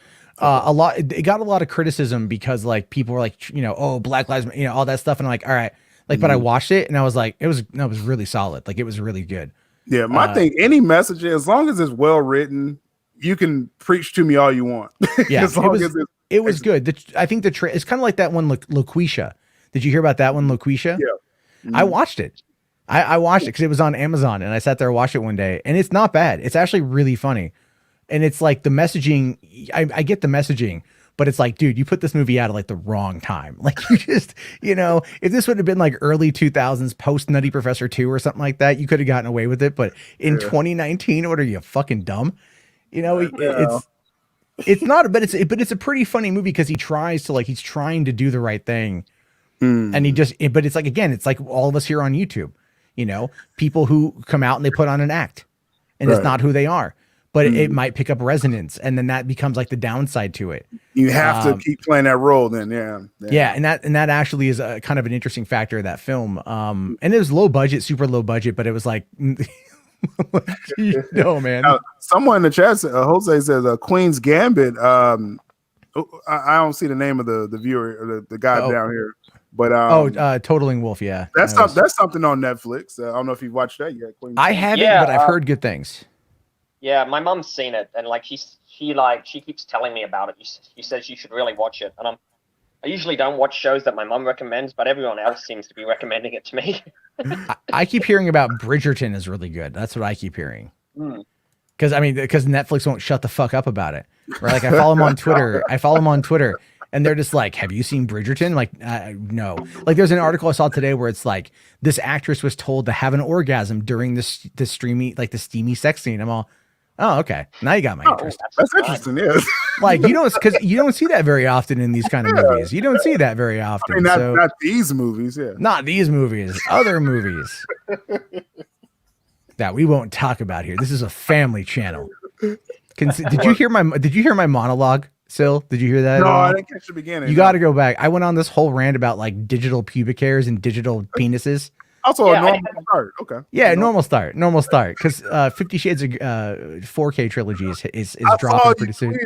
Okay. It got a lot of criticism because like people were like, you know, oh, Black Lives, you know, all that stuff, and I'm like, all right, like, but I watched it and I was like, it was really solid. Like, it was really good. Yeah, my thing, any message, as long as it's well written, you can preach to me all you want. Yeah, it was good. I think it's kind of like that one, LaQuisha. Did you hear about that one, LaQuisha? Yeah. I watched it. I watched it because it was on Amazon, and I sat there and watched it one day, and it's not bad. It's actually really funny, and it's like the messaging. I get the messaging, but it's like, dude, you put this movie out at like the wrong time. Like, you just, you know, if this would have been like early 2000s, post Nutty Professor 2 or something like that, you could have gotten away with it. But in 2019, what are you, fucking dumb? You know, it's not, but it's a pretty funny movie because he's trying to do the right thing. And but it's like, again, it's like all of us here on YouTube, you know, people who come out and they put on an act and it's not who they are, but it might pick up resonance. And then that becomes like the downside to it. You have to keep playing that role then. Yeah. And that actually is a kind of an interesting factor of that film. And it was low budget, super low budget, but it was like, you know, man. Someone in the chat, Jose says Queen's Gambit. I don't see the name of the viewer or the guy down here. But Totaling Wolf, yeah. That's something on Netflix. I don't know if you've watched that yet. I haven't, but I've heard good things. Yeah, my mom's seen it, and like she keeps telling me about it. She says you should really watch it, and I usually don't watch shows that my mom recommends, but everyone else seems to be recommending it to me. I keep hearing about Bridgerton is really good. That's what I keep hearing. Because Netflix won't shut the fuck up about it. Right? Like, I follow them on Twitter. And they're just like, have you seen Bridgerton? Like, no. Like, there's an article I saw today where it's like, this actress was told to have an orgasm during the steamy sex scene. I'm all, oh, okay. Now you got my interest. That's interesting, yeah. Like, because you don't see that very often in these kind of movies. You don't see that very often. I mean, not these movies, yeah. Not these movies. Other movies that we won't talk about here. This is a family channel. Did you hear my monologue? Sil, did you hear that? No, I didn't catch the beginning. You got to go back. I went on this whole rant about like digital pubic hairs and digital penises. Also, a normal start. Okay. Yeah, normal start. Because 50 Shades of 4K trilogy is dropping pretty soon.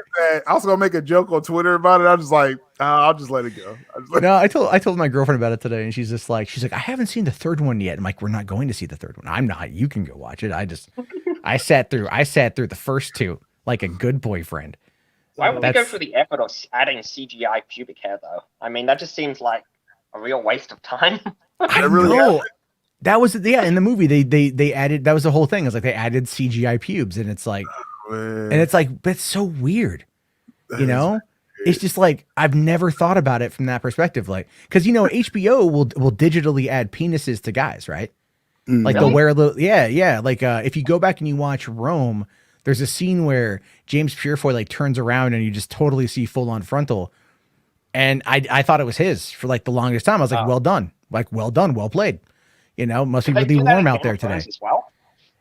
I was gonna make a joke on Twitter about it. I was just like, I'll just let it go. No, I told my girlfriend about it today, and she's like, I haven't seen the third one yet. I'm like, we're not going to see the third one. I'm not. You can go watch it. I sat through the first two like a good boyfriend. Why would they go through the effort of adding CGI pubic hair, though? I mean, that just seems like a real waste of time. I really know. That was in the movie they added, that was the whole thing. It's like they added CGI pubes, and it's like, but it's so weird, you know. It's just like, I've never thought about it from that perspective, like, because you know HBO will digitally add penises to guys, right? Like they'll wear a little, like if you go back and you watch Rome. There's a scene where James Purefoy like turns around and you just totally see full on frontal. And I thought it was his for like the longest time. I was like, well done, well played. You know, must be really warm out there today. As well?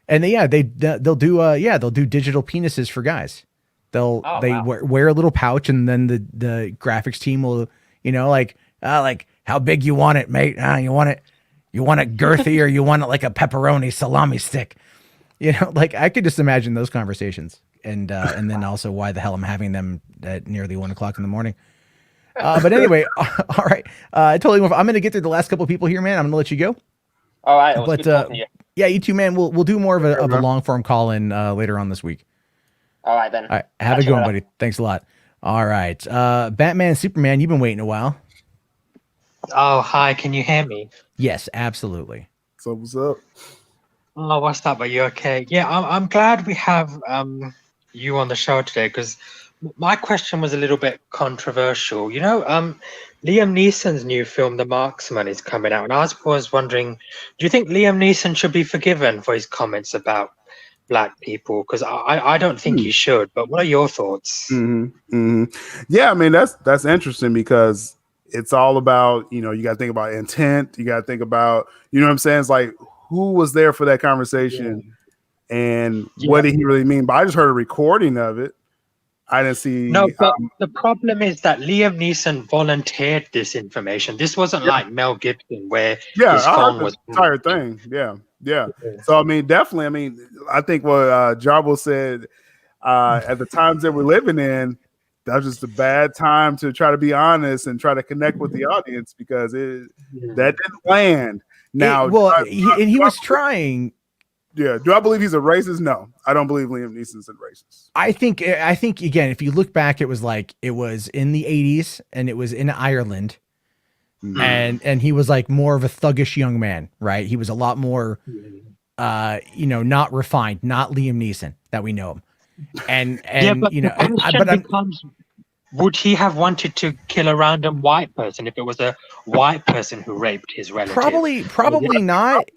And they'll do digital penises for guys. Wear a little pouch, and then the graphics team will, you know, like how big you want it, mate? You want it girthy, or you want it like a pepperoni salami stick? You know, like I could just imagine those conversations, and then also why the hell I'm having them at nearly 1 o'clock in the morning. But anyway, all right. Totally. I'm going to get through the last couple of people here, man. I'm going to let you go. All right, it was But good talking to you. yeah, you too, man. We'll do more of a man. long form call in later on this week. All right then. All right, have Catch a you good one, later. buddy. Thanks a lot. All right, Batman, Superman. You've been waiting a while. Oh, hi. Can you hear me? Yes, absolutely. So what's up? Oh, what's up? Are you okay? Yeah, I'm glad we have you on the show today because my question was a little bit controversial. Liam Neeson's new film, The Marksman, is coming out, and I was wondering, do you think Liam Neeson should be forgiven for his comments about black people? Because I don't think he should. But what are your thoughts? Yeah, I mean that's interesting because it's all about, you got to think about intent. You got to think about, what I'm saying? It's like, who was there for that conversation and what did he really mean? But I just heard a recording of it. I didn't see. No, but the problem is that Liam Neeson volunteered this information. This wasn't like Mel Gibson where his I phone heard the was entire thing. Yeah. So I mean, definitely. I think what Jabo said at the times that we're living in, that was just a bad time to try to be honest and try to connect with the audience because that didn't land. Now, he was trying. Yeah. Do I believe he's a racist? No, I don't believe Liam Neeson's a racist. I think again, if you look back, it was in the 80s and it was in Ireland, and he was like more of a thuggish young man, right? He was a lot more, not refined, not Liam Neeson that we know him. Would he have wanted to kill a random white person if it was a white person who raped his relative? Probably not.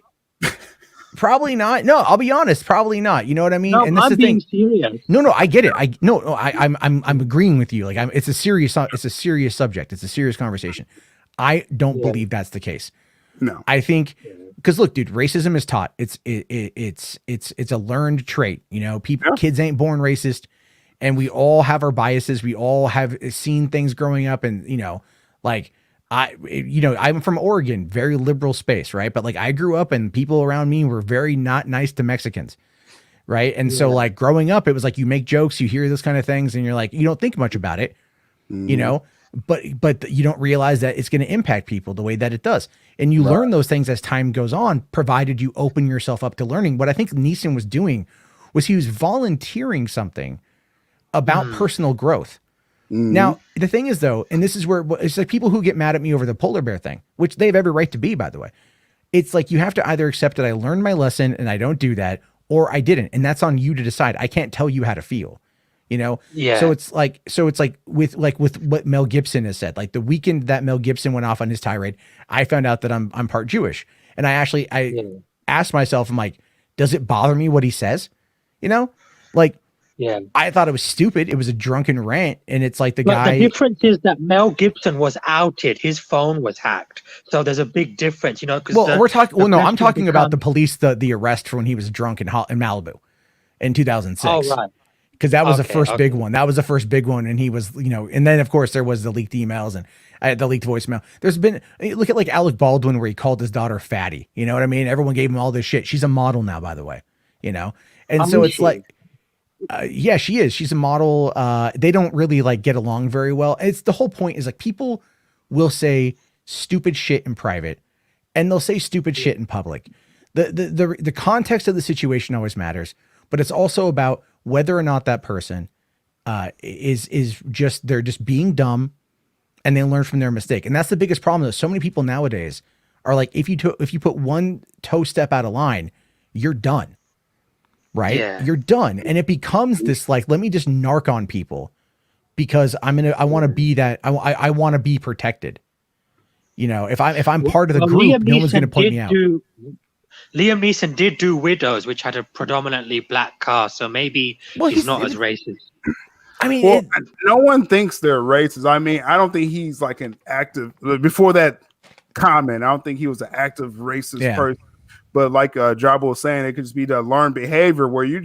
Probably not. No, I'll be honest. Probably not. You know what I mean? No, and this I'm is the being thing. serious. No, I get it. I'm agreeing with you. Like, it's a serious subject. It's a serious conversation. I don't believe that's the case. No, I think because look, dude, racism is taught. It's a learned trait. Kids ain't born racist, and we all have our biases. We all have seen things growing up, and I'm from Oregon, very liberal space, right? But I grew up and people around me were very not nice to Mexicans, right? And so growing up, it was you make jokes, you hear those kind of things, and you're you don't think much about it, but you don't realize that it's going to impact people the way that it does. And you learn those things as time goes on, provided you open yourself up to learning. What I think Neeson was doing was he was volunteering something about personal growth. Now, the thing is, though, and this is where it's people who get mad at me over the polar bear thing, which they have every right to be, by the way. It's you have to either accept that I learned my lesson and I don't do that, or I didn't. And that's on you to decide. I can't tell you how to feel, Yeah. So it's with what Mel Gibson has said, the weekend that Mel Gibson went off on his tirade, I found out that I'm part Jewish. And I asked myself, I'm does it bother me what he says? I thought it was stupid. It was a drunken rant, and it's the guy. The difference is that Mel Gibson was outed; his phone was hacked. So there's a big difference, we're talking. Well, no, I'm talking about the police, the arrest for when he was drunk in Malibu, in 2006. Oh, right. Because that was the first big one. That was the first big one, and he was, and then of course there was the leaked emails and the leaked voicemail. There's been look at Alec Baldwin where he called his daughter fatty. You know what I mean? Everyone gave him all this shit. She's a model now, by the way. And so it's yeah, she is. She's a model. They don't really get along very well. It's the whole point is people will say stupid shit in private and they'll say stupid shit in public. The context of the situation always matters, but it's also about whether or not that person is just they're just being dumb and they learn from their mistake. And that's the biggest problem that so many people nowadays are if you put one toe step out of line, you're done. Right? Yeah. You're done. And it becomes this let me just narc on people because I want to be that. I want to be protected. If I'm part of the group, no one's going to point me out. Liam Neeson did do Widows, which had a predominantly black cast, so maybe he's not as racist. I mean, no one thinks they're racist. I mean, I don't think he's an active, before that comment, I don't think he was an active racist person. But like Jabo was saying, it could just be the learned behavior where you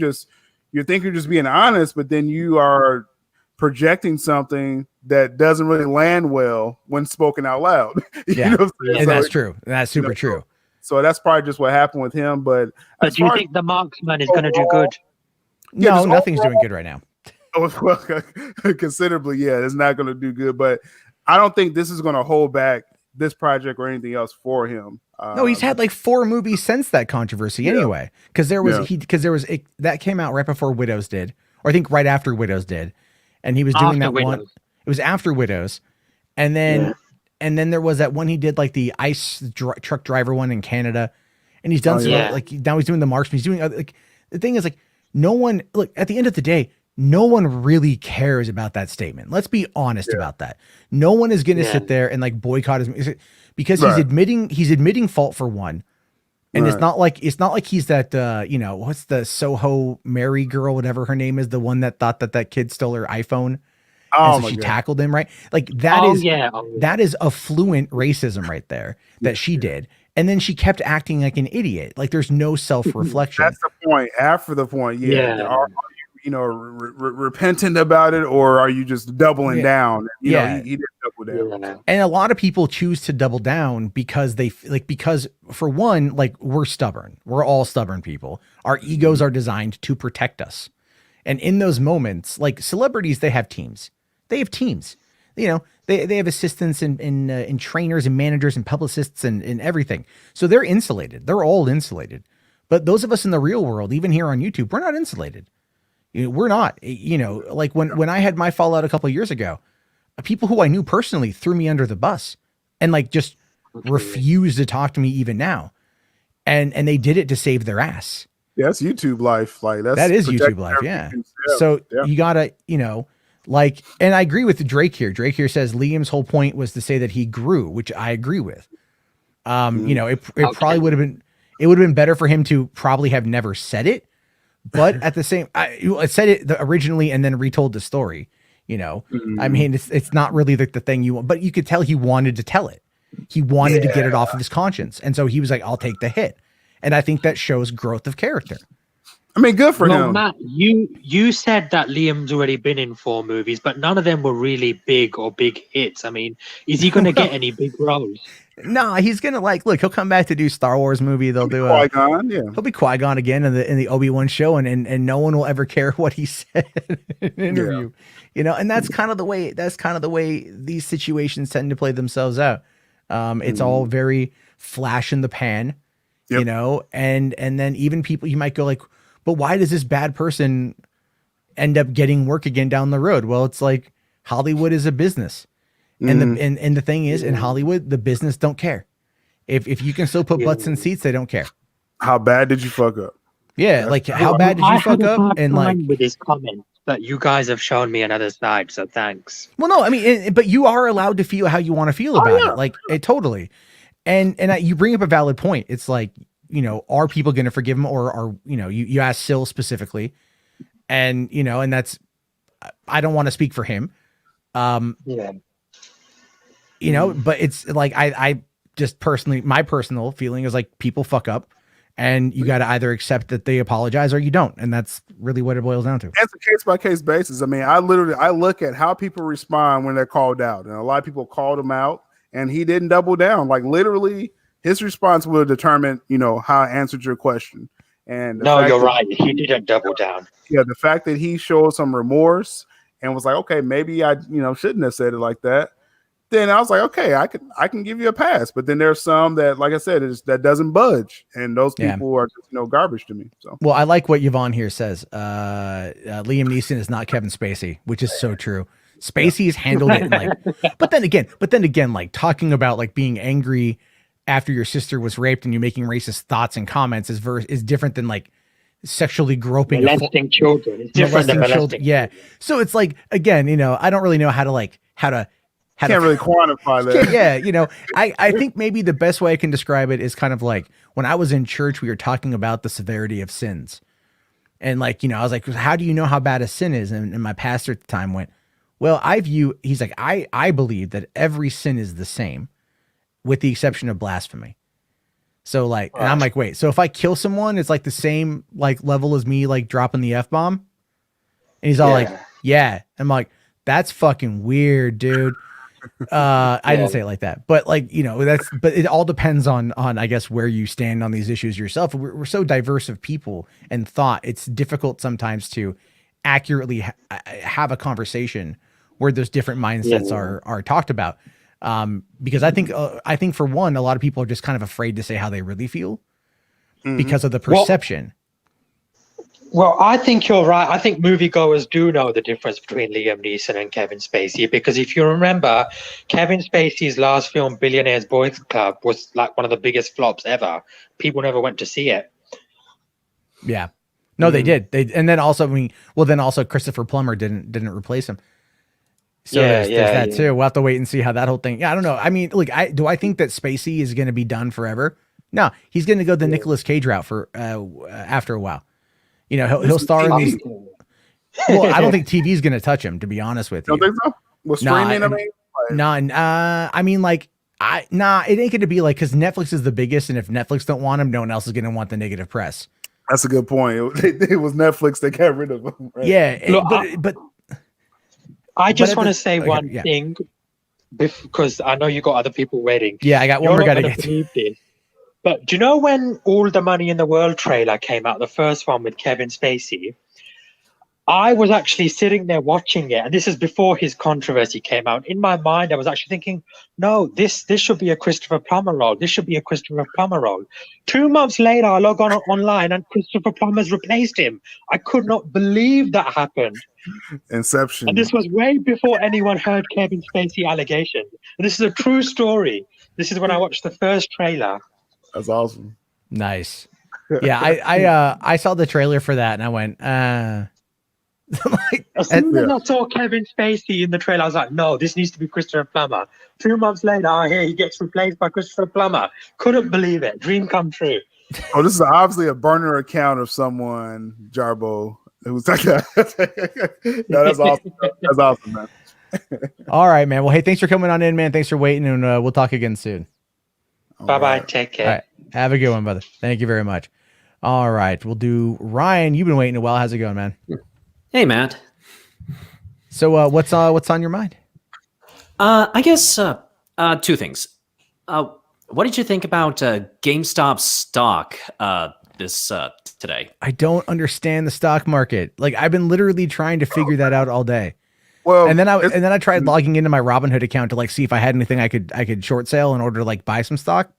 think you're just being honest, but then you are projecting something that doesn't really land well when spoken out loud. And that's true. That's super true. So that's probably just what happened with him. But do you think the Marksman is going to do good? No, nothing's doing good right now. Well, considerably, it's not going to do good. But I don't think this is going to hold back this project or anything else for him. No, he's had like 4 movies since that controversy anyway. Because there was that came out right before Widows did, or I think right after Widows did, and he was doing that one. It was after Widows, and then there was that one he did, like the truck driver one in Canada, and he's done like now he's doing the Marksman. He's doing like the thing is like no one look at the end of the day. No one really cares about that statement. Let's be honest about that. No one is going to sit there and like boycott his because he's admitting fault for one. And it's not like he's that you know, what's the Soho Mary girl, whatever her name is, the one that thought that kid stole her iPhone. And so she tackled him, right? Like that is affluent racism right there that she did. And then she kept acting like an idiot. Like there's no self-reflection. That's the point. After the point, are you know, repentant about it, or are you just doubling down? You know, he didn't double down. And a lot of people choose to double down because because for one, like we're stubborn. We're all stubborn people. Our egos are designed to protect us. And in those moments, like celebrities, they have teams. You know, they have assistants and trainers and managers and publicists and everything. So they're insulated. They're all insulated. But those of us in the real world, even here on YouTube, we're not insulated. We're not, you know, like when I had my fallout a couple of years ago, people who I knew personally threw me under the bus and like just refused to talk to me even now. And they did it to save their ass. Yeah, that's YouTube life. Like that is YouTube life. Yeah. So you gotta, you know, like, and I agree with Drake here. Drake here says Liam's whole point was to say that he grew, which I agree with. You know, it probably would have been better for him to probably have never said it. But at the same, I said it originally and then retold the story. You know, I mean, it's not really the thing you want, but you could tell he wanted to tell it. He wanted to get it off of his conscience, and so he was like, "I'll take the hit." And I think that shows growth of character. I mean, good for him. Matt, you said that Liam's already been in 4 movies, but none of them were really big hits. I mean, is he going to get any big roles? No, he's gonna look. He'll come back to do Star Wars movie. They'll do Qui-Gon, he'll be Qui-Gon again in the Obi-Wan show, and no one will ever care what he said in an interview. You know, and that's kind of the way these situations tend to play themselves out. It's all very flash in the pan, you know, and then even people you might go like, but why does this bad person end up getting work again down the road? Well, it's like Hollywood is a business. And the thing is, in Hollywood, the business don't care. If you can still put butts in seats, they don't care. How bad did you fuck up? Yeah, like how bad did you fuck up? And like with his comment, but you guys have shown me another side, so thanks. Well, no, I mean, but you are allowed to feel how you want to feel about it, like totally. And you bring up a valid point. It's like, you know, are people going to forgive him, or are you asked Syl specifically, and you know, and that's I don't want to speak for him. You know, but it's like I just personally, my personal feeling is like people fuck up, and you got to either accept that they apologize or you don't, and that's really what it boils down to. It's a case by case basis. I mean, I look at how people respond when they're called out, and a lot of people called him out, and he didn't double down. Like literally, his response will determine, you know, how I answered your question. And no, you're right. He didn't double down. Yeah, the fact that he showed some remorse and was like, okay, maybe I, you know, shouldn't have said it like that. Then I was like, okay, I can give you a pass. But then there's some that, like I said, that doesn't budge, and those people are just, you know, garbage to me. So, well, I like what Yvonne here says. Liam Neeson is not Kevin Spacey, which is so true. Spacey's handled it like, but then again, like talking about like being angry after your sister was raped and you making racist thoughts and comments is different than like sexually groping molesting children. It's different than molesting. Yeah. So it's like, again, you know, I don't really know how to can't really quantify that. Yeah, you know, I think maybe the best way I can describe it is kind of like when I was in church, we were talking about the severity of sins. And like, you know, I was like, how do you know how bad a sin is? And my pastor at the time went, well, he's like, I believe that every sin is the same with the exception of blasphemy. So like, and I'm like, wait, so if I kill someone, it's like the same like level as me like dropping the F-bomb? And he's all like, yeah. I'm like, that's fucking weird, dude. I didn't say it like that, but like, you know, but it all depends on I guess where you stand on these issues yourself. We're so diverse of people and thought, it's difficult sometimes to accurately have a conversation where those different mindsets are talked about. Because I think for one, a lot of people are just kind of afraid to say how they really feel because of the perception. Well, I think you're right. I think moviegoers do know the difference between Liam Neeson and Kevin Spacey, because if you remember, Kevin Spacey's last film, Billionaire's Boys Club, was like one of the biggest flops ever. People never went to see it. Yeah. No, they did. And then also, also Christopher Plummer didn't replace him. So there's that too. We'll have to wait and see how that whole thing. Yeah, I don't know. I mean, look, do I think that Spacey is going to be done forever? No, he's going to go the Nicolas Cage route for after a while. You know, he'll star in these. Well, I don't think TV's going to touch him, to be honest with you. Don't think so? Well, streaming, I mean, it ain't going to be like, because Netflix is the biggest, and if Netflix don't want him, no one else is going to want the negative press. That's a good point. It was Netflix that got rid of him. Right? Yeah, look, I just want to say one thing, because I know you got other people waiting. Yeah, I got one more guy to get to. But do you know when All the Money in the World trailer came out, the first one with Kevin Spacey? I was actually sitting there watching it, and this is before his controversy came out. In my mind, I was actually thinking, no, this should be a Christopher Plummer role. This should be a Christopher Plummer role. 2 months later, I log on online, and Christopher Plummer's replaced him. I could not believe that happened. Inception. And this was way before anyone heard Kevin Spacey allegations. And this is a true story. This is when I watched the first trailer. That's awesome. Nice. Yeah, I saw the trailer for that, and I went, as soon as I saw Kevin Spacey in the trailer, I was like, no, this needs to be Christopher Plummer. 2 months later, I hear he gets replaced by Christopher Plummer. Couldn't believe it. Dream come true. Oh, this is obviously a burner account of someone, Jarbo. It was like no, that's awesome. That's awesome, man. All right, man. Well, hey, thanks for coming on in, man. Thanks for waiting, and we'll talk again soon. Bye-bye. Right. Take care. All right. Have a good one, brother. Thank you very much. All right. We'll do Ryan. You've been waiting a while. How's it going, man? Hey, Matt. So what's on your mind? I guess two things. What did you think about GameStop stock this today? I don't understand the stock market. Like, I've been literally trying to figure that out all day. Well, and then I tried logging into my Robinhood account to like see if I had anything I could short sale in order to like buy some stock,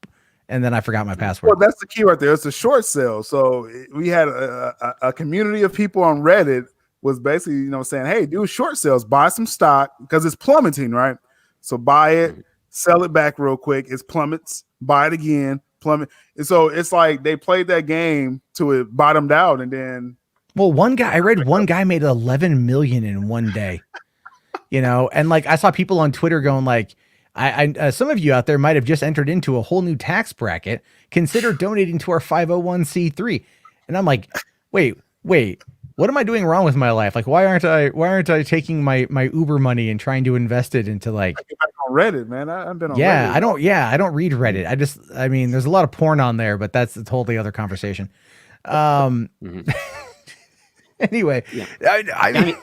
and then I forgot my password. Well, that's the key right there. It's a short sale. So we had a community of people on Reddit was basically saying, hey, do short sales, buy some stock because it's plummeting, right? So buy it, sell it back real quick. It plummets, buy it again, plummet. And so it's like they played that game till it bottomed out, and then. Well, I read one guy made 11 million in one day. And like I saw people on Twitter going like, I some of you out there might have just entered into a whole new tax bracket. Consider donating to our 501c3. And I'm like, wait, what am I doing wrong with my life? Like, why aren't I taking my Uber money and trying to invest it into like? I get back on Reddit, man. I've been on. Yeah, Reddit. I don't read Reddit. I mean, there's a lot of porn on there, but that's a totally other conversation. Anyway, I mean.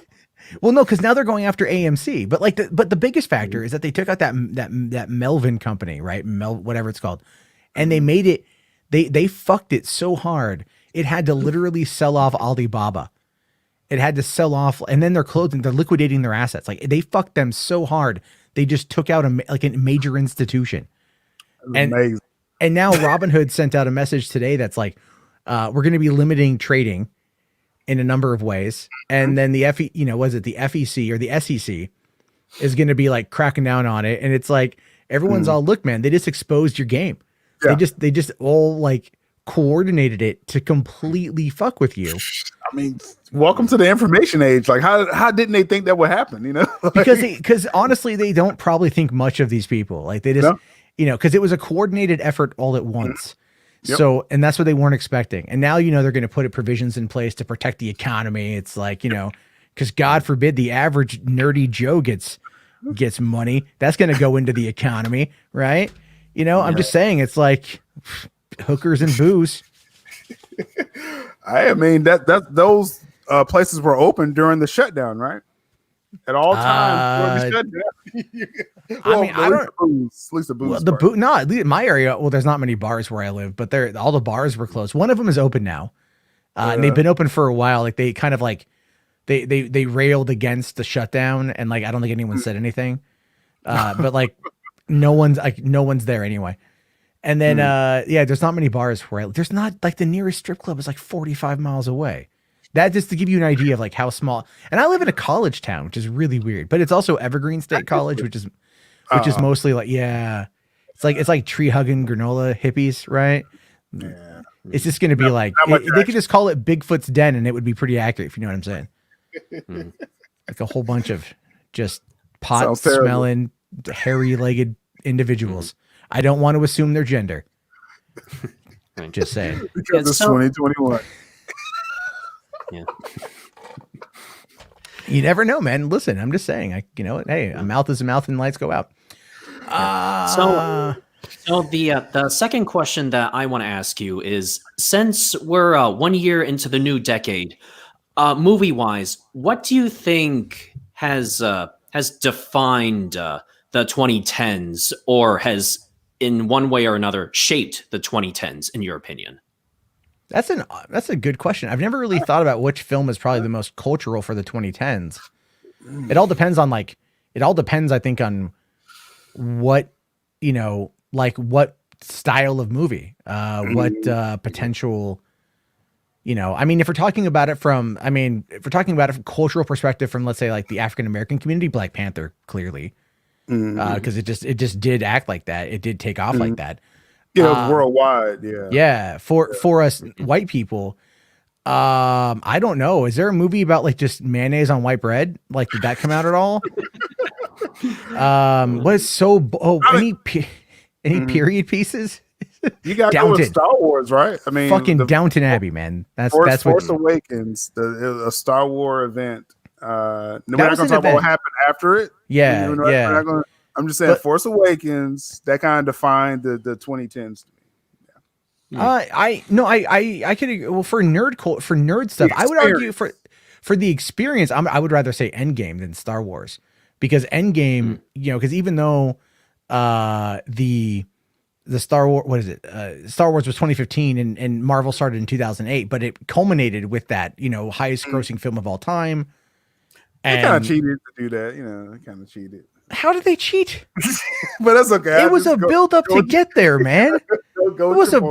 Well, no, because now they're going after AMC, but the biggest factor is that they took out that Melvin company, right? Whatever it's called, and they made it. They fucked it so hard it had to literally sell off Alibaba. It had to sell off, and then they're liquidating their assets. Like they fucked them so hard, they just took out a major institution. Amazing. And now Robinhood sent out a message today that's like, we're going to be limiting trading in a number of ways. And then the the FEC or the SEC is going to be like cracking down on it. And it's like, everyone's all, look, man, they just exposed your game. Yeah. They just all like coordinated it to completely fuck with you. I mean, welcome to the information age. Like how didn't they think that would happen? Like, because honestly, they don't probably think much of these people. Like they just, because it was a coordinated effort all at once. Yep. So, and that's what they weren't expecting. And now, they're going to put provisions in place to protect the economy. It's like, because God forbid the average nerdy Joe gets money. That's going to go into the economy. Right. I'm just saying it's like hookers and booze. I mean, those places were open during the shutdown, right? At all times during the shutdown. Well, I mean, I don't. At least the booze. Well, the booze. No, in my area. Well, there's not many bars where I live, but all the bars were closed. One of them is open now, and they've been open for a while. Like they kind of like they railed against the shutdown, and like I don't think anyone said anything. But like no one's there anyway. And then yeah, there's not many bars where there's not like the nearest strip club is like 45 miles away. That just to give you an idea of like how small. And I live in a college town, which is really weird, but it's also Evergreen State College, which is mostly like it's like tree hugging granola hippies, right? Yeah. It's just gonna be like they could just call it Bigfoot's Den, and it would be pretty accurate if you know what I'm saying. Like a whole bunch of just pot smelling, hairy legged individuals. I don't want to assume their gender. Just saying. Because it's 2021. Yeah. You never know, man. Listen, I'm just saying. Hey, a mouth is a mouth, and lights go out. So the second question that I want to ask you is, since we're 1 year into the new decade, movie wise, what do you think has defined the 2010s, or has in one way or another shaped the 2010s in your opinion? That's a good question. I've never really thought about which film is probably the most cultural for the 2010s. It all depends, I think, on what, like what style of movie, what potential, I mean, if we're talking about it from cultural perspective, from let's say like the African American community, Black Panther, clearly, because it just did act like that. It did take off like that. Yeah, worldwide. Yeah. Yeah. For us white people, I don't know. Is there a movie about like just mayonnaise on white bread? Like, did that come out at all? Any period pieces? You got to go with Star Wars, right? I mean, fucking Downton Abbey, man. That's Force Awakens, a Star Wars event. We're not going to talk about what happened after it. Yeah, I'm just saying, Force Awakens, that kind of defined the 2010s. I could, well, for nerd stuff, I would argue for the experience, I would rather say Endgame than Star Wars, because Endgame, because even though the Star Wars, what is it? Star Wars was 2015 and Marvel started in 2008, but it culminated with that, highest grossing film of all time. They kind of cheated to do that, they kind of cheated. How did they cheat? But that's okay. It was a build up to get there, man. It was like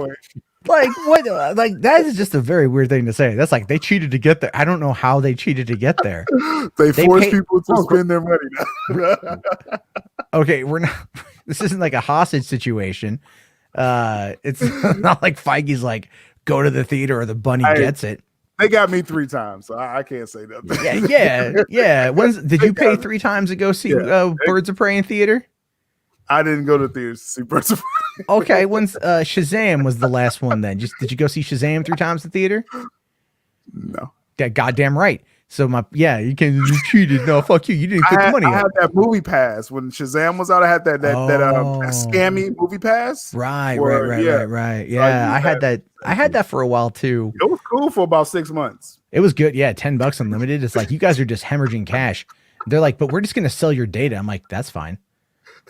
what? Like that is just a very weird thing to say. That's like they cheated to get there. I don't know how they cheated to get there. They forced people to spend their money now. Okay, we're not. This isn't like a hostage situation. It's not like Feige's like go to the theater or the bunny gets it. They got me 3 times, so I can't say nothing. Yeah. Did you pay 3 times to go see Birds of Prey in theater? I didn't go to theaters to see Birds of Prey. Okay, when's Shazam was the last one then? Did you go see Shazam 3 times in theater? No. Yeah, goddamn right. So you cheated. No, fuck you. You didn't put the money up. I had that movie pass when Shazam was out. I had that scammy movie pass. Right. Yeah, I had that. I had that for a while too. It was cool for about 6 months. It was good. Yeah, $10 unlimited. It's like you guys are just hemorrhaging cash. They're like, but we're just gonna sell your data. I'm like, that's fine.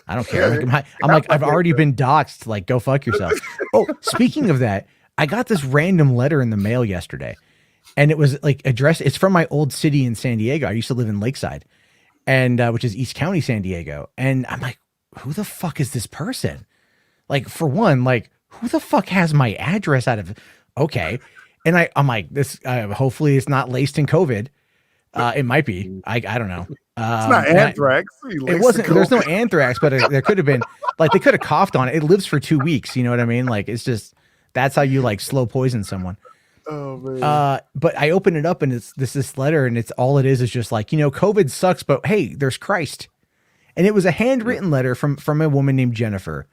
I don't care. I'm like, I've already been doxxed. Like, go fuck yourself. Oh, speaking of that, I got this random letter in the mail yesterday. And it was like addressed. It's from my old city in San Diego. I used to live in Lakeside, and which is East County, San Diego. And I'm like, who the fuck is this person? Like, for one, like, who the fuck has my address out of? Okay, and I'm like, this. Hopefully, it's not laced in COVID. It might be. I don't know. It's not anthrax. It wasn't. There's no anthrax, but there could have been. Like, they could have coughed on it. It lives for 2 weeks. You know what I mean? Like, it's just that's how you like slow poison someone. Oh man. But I open it up and it's this letter, and it's all it is just like, COVID sucks, but hey, there's Christ. And it was a handwritten letter from a woman named Jennifer.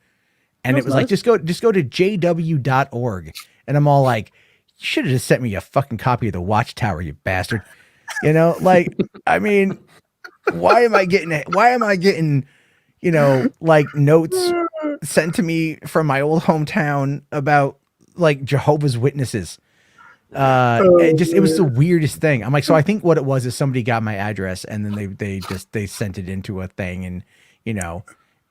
And it was nice. Like, just go to jw.org. And I'm all like, you should have just sent me a fucking copy of the Watchtower, you bastard. Like, I mean, why am I getting, like notes sent to me from my old hometown about like Jehovah's Witnesses? It was the weirdest thing. I'm like, so I think what it was is somebody got my address and then they sent it into a thing, and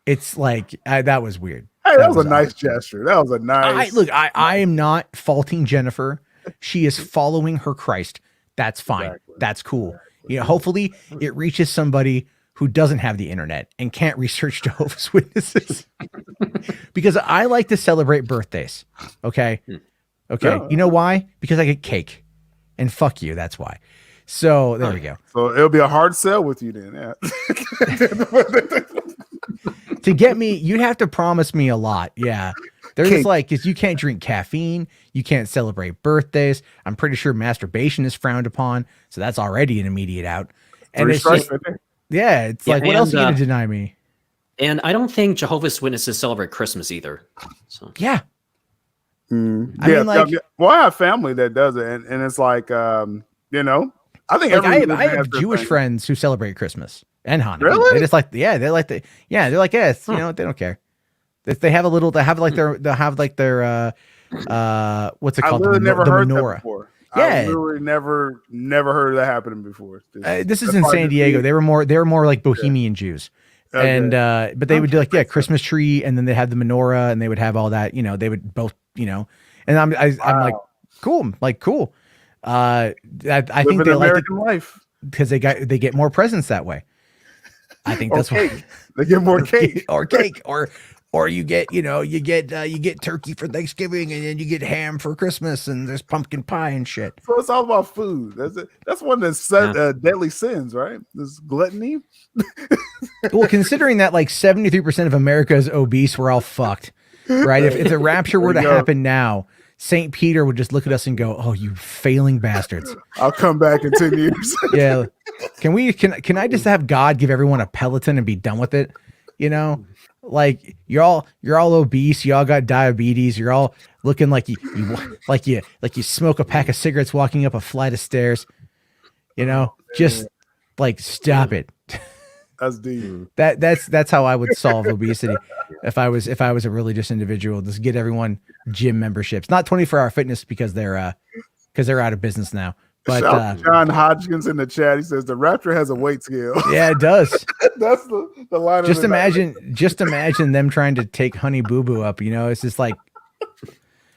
it's like that was weird. Hey, that was a nice gesture. That was a nice. I am not faulting Jennifer. She is following her Christ. That's fine. Exactly. That's cool. hopefully it reaches somebody who doesn't have the internet and can't research Jehovah's Witnesses. Because I like to celebrate birthdays. Okay. Yeah. You know why? Because I get cake. And fuck you. That's why. So there we go. So it'll be a hard sell with you then. Yeah. To get me, you'd have to promise me a lot. Yeah. There's Cake. like, because you can't drink caffeine. You can't celebrate birthdays. I'm pretty sure masturbation is frowned upon. So that's already an immediate out. And Three it's strikes just, right there. yeah, it's Yeah, like, what else are you going and, to deny me? And I don't think Jehovah's Witnesses celebrate Christmas either. So Yeah. I mean, like, well, I have family that does it, and it's like, I think like every I religion has have their Jewish thing. friends who celebrate Christmas and Hanukkah. Really? They just like, they're like, it's, they don't care. They have a little, they have like their, what's it I called? literally never the heard that menorah. before. Yeah. I literally never heard of that happening before. This is That's in hard San to Diego. see. They were more like Bohemian Jews. Okay. And but they would do like Christmas tree, and then they had the menorah, and they would have all that. They would both, and I'm like, cool, cool. I think Living they like it American life. because they get more presents that way. I think Or that's cake. why. They get more cake. or cake, or you get you get turkey for Thanksgiving, and then you get ham for Christmas, and there's pumpkin pie and shit. So it's all about food. That's one of the deadly sins, right? This gluttony. Well, considering that like 73% of America is obese, we're all fucked, right? If the rapture were to happen now, St. Peter would just look at us and go, "Oh, you failing bastards." I'll come back in 10 years. Yeah. Can I just have God give everyone a Peloton and be done with it? Like you're all obese, you all got diabetes, you're all looking like you smoke a pack of cigarettes walking up a flight of stairs. Just like stop it. That's deep. That's how I would solve obesity if I was a religious individual. Just get everyone gym memberships, not 24-hour fitness because they're out of business now. But John Hodgkins in the chat, he says the rapture has a weight scale. yeah, it does. That's the line. Just imagine them trying to take Honey Boo Boo up. It's just like,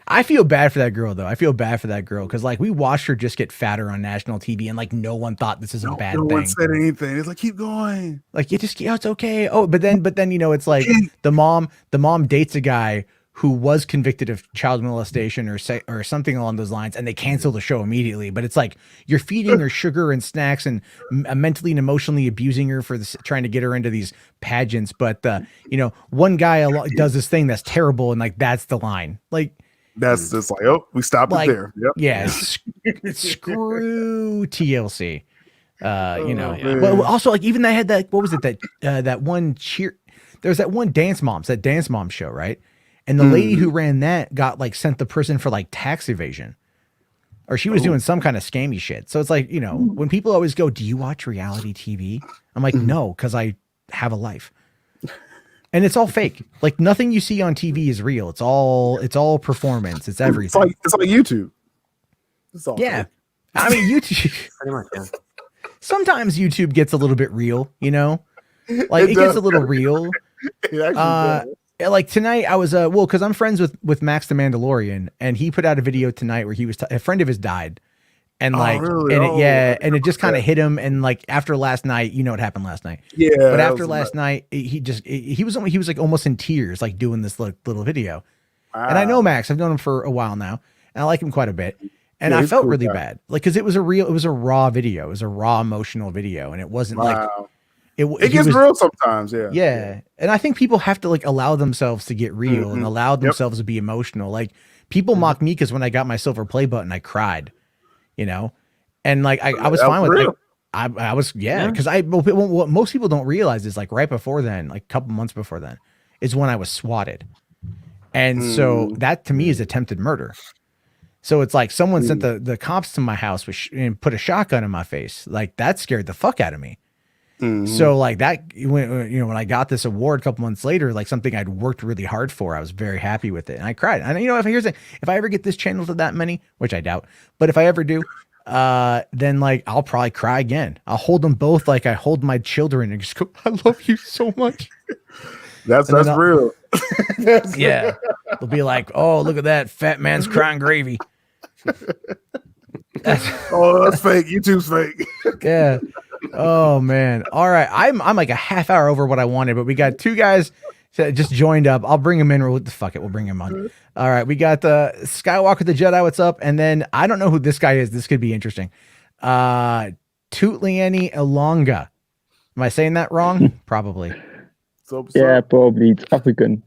I feel bad for that girl though. I feel bad for that girl because like we watched her just get fatter on national TV, and like no one thought this is a bad no thing. one said anything. It's like keep going. Like it's okay. Oh, but then it's like the mom dates a guy who was convicted of child molestation or something along those lines, and they cancel the show immediately. But it's like you're feeding her sugar and snacks and mentally and emotionally abusing her for this, trying to get her into these pageants. But one guy does this thing that's terrible, and like that's the line. Like that's just like, oh, we stopped it there. Yep. Yeah, screw TLC. man. Well, also like even I had that. What was it that one cheer? There's that one Dance Moms show, right? And the lady who ran that got like sent to prison for like tax evasion, or she was doing some kind of scammy shit. So it's like, when people always go, "Do you watch reality TV?" I'm like, no, because I have a life, and it's all fake. Like nothing you see on TV is real. It's all performance. It's everything. It's like YouTube. It's all Yeah, fake. I mean YouTube. pretty much, yeah. Sometimes YouTube gets a little bit real, like it gets a little real. It actually does. Like tonight I was because I'm friends with Max the Mandalorian, and he put out a video tonight where he was a friend of his died, and like really? and it just kind of hit him, and like after last night, what happened last night. Yeah, But that after was last night, he was like almost in tears, like doing this little video. Wow. And I know Max, I've known him for a while now, and I like him quite a bit. And Yeah, I he's felt cool really guy. bad, like because it was a raw video, it was a raw emotional video, and it wasn't like Wow. it It gets real sometimes. Yeah. yeah. And I think people have to like allow themselves to get real and Mhm. allow themselves to be emotional. Like people mock me because when I got my silver play button, I cried, and like I was That fine was with it. real. I was, because what most people don't realize is like right before then, like a couple months before then, is when I was swatted. And so that to me is attempted murder. So it's like someone sent the cops to my house and put a shotgun in my face. Like that scared the fuck out of me. So like that, when I got this award a couple months later, like something I'd worked really hard for, I was very happy with it, and I cried. And if I ever get this channel to that many, which I doubt, but if I ever do, then like I'll probably cry again. I'll hold them both like I hold my children and just go, "I love you so much." That's real. Yeah, they'll be like, "Oh, look at that fat man's crying gravy." Oh, that's fake. YouTube's fake. Yeah. Oh man. All right. I'm like a half hour over what I wanted, but we got two guys that just joined up. I'll bring them in. Or fuck it, we'll bring them on. All right. We got Skywalker the Jedi. What's up? And then I don't know who this guy is. This could be interesting. Tutliani Elonga. Am I saying that wrong? Probably. Yeah, probably. It's African.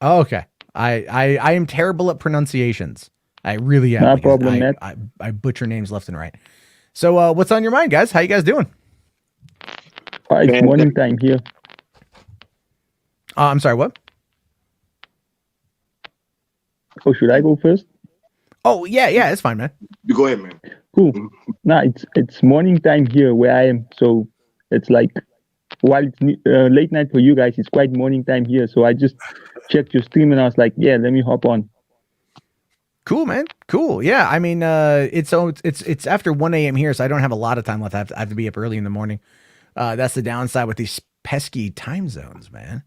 Oh, okay. I am terrible at pronunciations. I really am. No problem, Matt. I butcher names left and right. So what's on your mind, guys? How you guys doing? It's morning time here. I'm sorry, what? Oh, should I go first? Oh, yeah, it's fine, man. You go ahead, man. Cool. Nah, it's morning time here where I am. So it's like, while it's late night for you guys, it's quite morning time here. So I just checked your stream and I was like, yeah, let me hop on. Cool, man. Cool. Yeah. I mean, it's after 1 a.m. here, so I don't have a lot of time left. I have to be up early in the morning. That's the downside with these pesky time zones, man.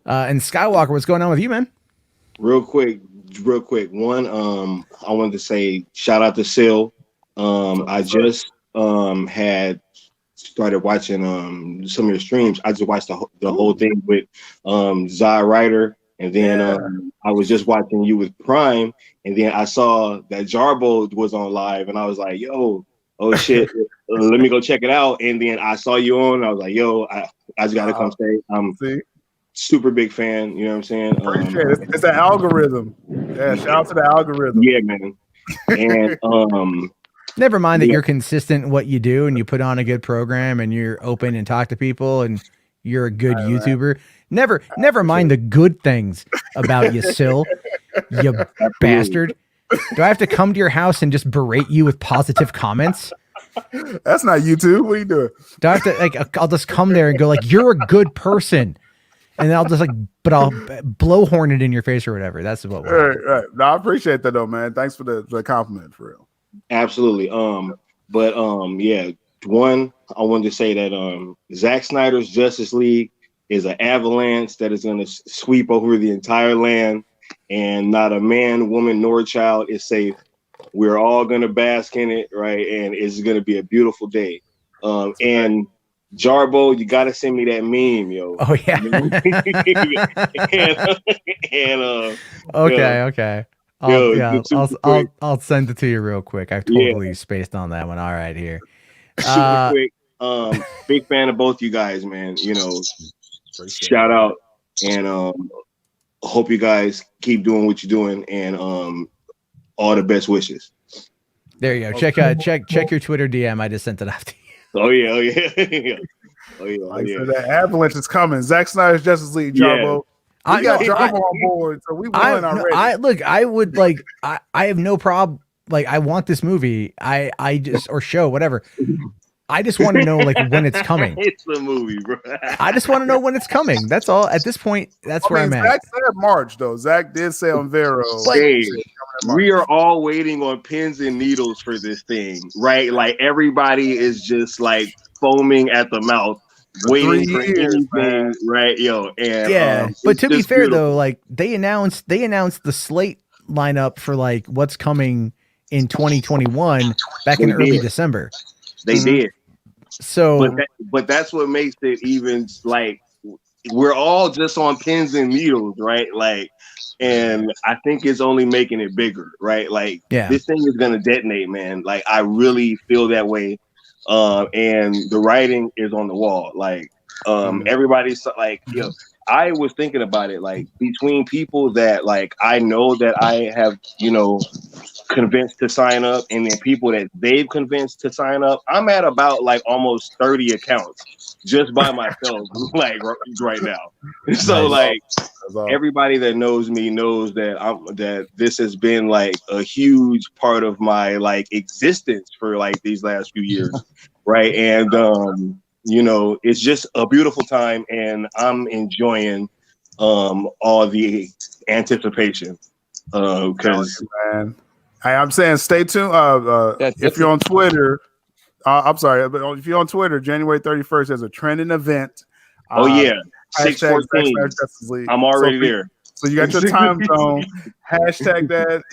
And Skywalker, what's going on with you, man? Real quick. One, I wanted to say shout out to Sil. I just had started watching some of your streams. I just watched the whole thing with Zai Ryder. And then I was just watching you with Prime, and then I saw that Jarbo was on live, and I was like, "Yo, oh shit, let me go check it out." And then I saw you on, and I was like, "Yo, I just gotta come say I'm super big fan." You know what I'm saying? Appreciate it. It's the algorithm. Yeah, shout out to the algorithm. Yeah, man. And never mind that you're consistent in what you do, and you put on a good program, and you're open and talk to people, and you're a good YouTuber. Never mind the good things about you, Sil, you bastard. Do I have to come to your house and just berate you with positive comments? That's not YouTube. What are you doing? Do I have to I'll just come there and go like, you're a good person, and then I'll just but I'll blowhorn it in your face or whatever. That's what. Right. No, I appreciate that though, man. Thanks for the compliment, for real. Absolutely. Yeah. One, I wanted to say that Zack Snyder's Justice League is an avalanche that is going to sweep over the entire land, and not a man, woman, nor child is safe. We're all going to bask in it, right? And it's going to be a beautiful day. And Jarbo, you got to send me that meme, yo. Oh yeah. Okay. I'll send it to you real quick. I've totally spaced on that one. All right, here. Super quick. Big fan of both you guys, man. You know, shout out, and hope you guys keep doing what you're doing, and all the best wishes. There you go. Check your Twitter DM. I just sent it off to you. Oh yeah. So that avalanche is coming. Zack Snyder's Justice League, Jarbo. We got Jarbo on board, so we won already. I have no problem. Like, I want this movie. I just, or show, whatever. I just want to know when it's coming. It's the movie, bro. I just want to know when it's coming. That's all. At this point, that's where I'm at. Zach said March though. Zach did say on Vero. Hey, we are all waiting on pins and needles for this thing, right? Like everybody is just like foaming at the mouth, waiting for anything, man. Right? Yo, and but to be fair though, like they announced the slate lineup for like what's coming in 2021 back in early December. They did. So, but that's what makes it even like we're all just on pins and needles, right? Like, and I think it's only making it bigger, right? Like, this thing is gonna detonate, man. Like, I really feel that way. And the writing is on the wall. Like, everybody's like, yo. I was thinking about it, like between people that like I know that I have, convinced to sign up, and then people that they've convinced to sign up. I'm at about like almost 30 accounts just by myself, like right now. So like everybody that knows me knows that this has been like a huge part of my like existence for like these last few years, right? And it's just a beautiful time, and I'm enjoying all the anticipation. Because I'm saying stay tuned. If you're on Twitter, I'm sorry, but if you're on Twitter, January 31st, there's a trending event. 614. I'm already there. So you got your time zone. Hashtag that,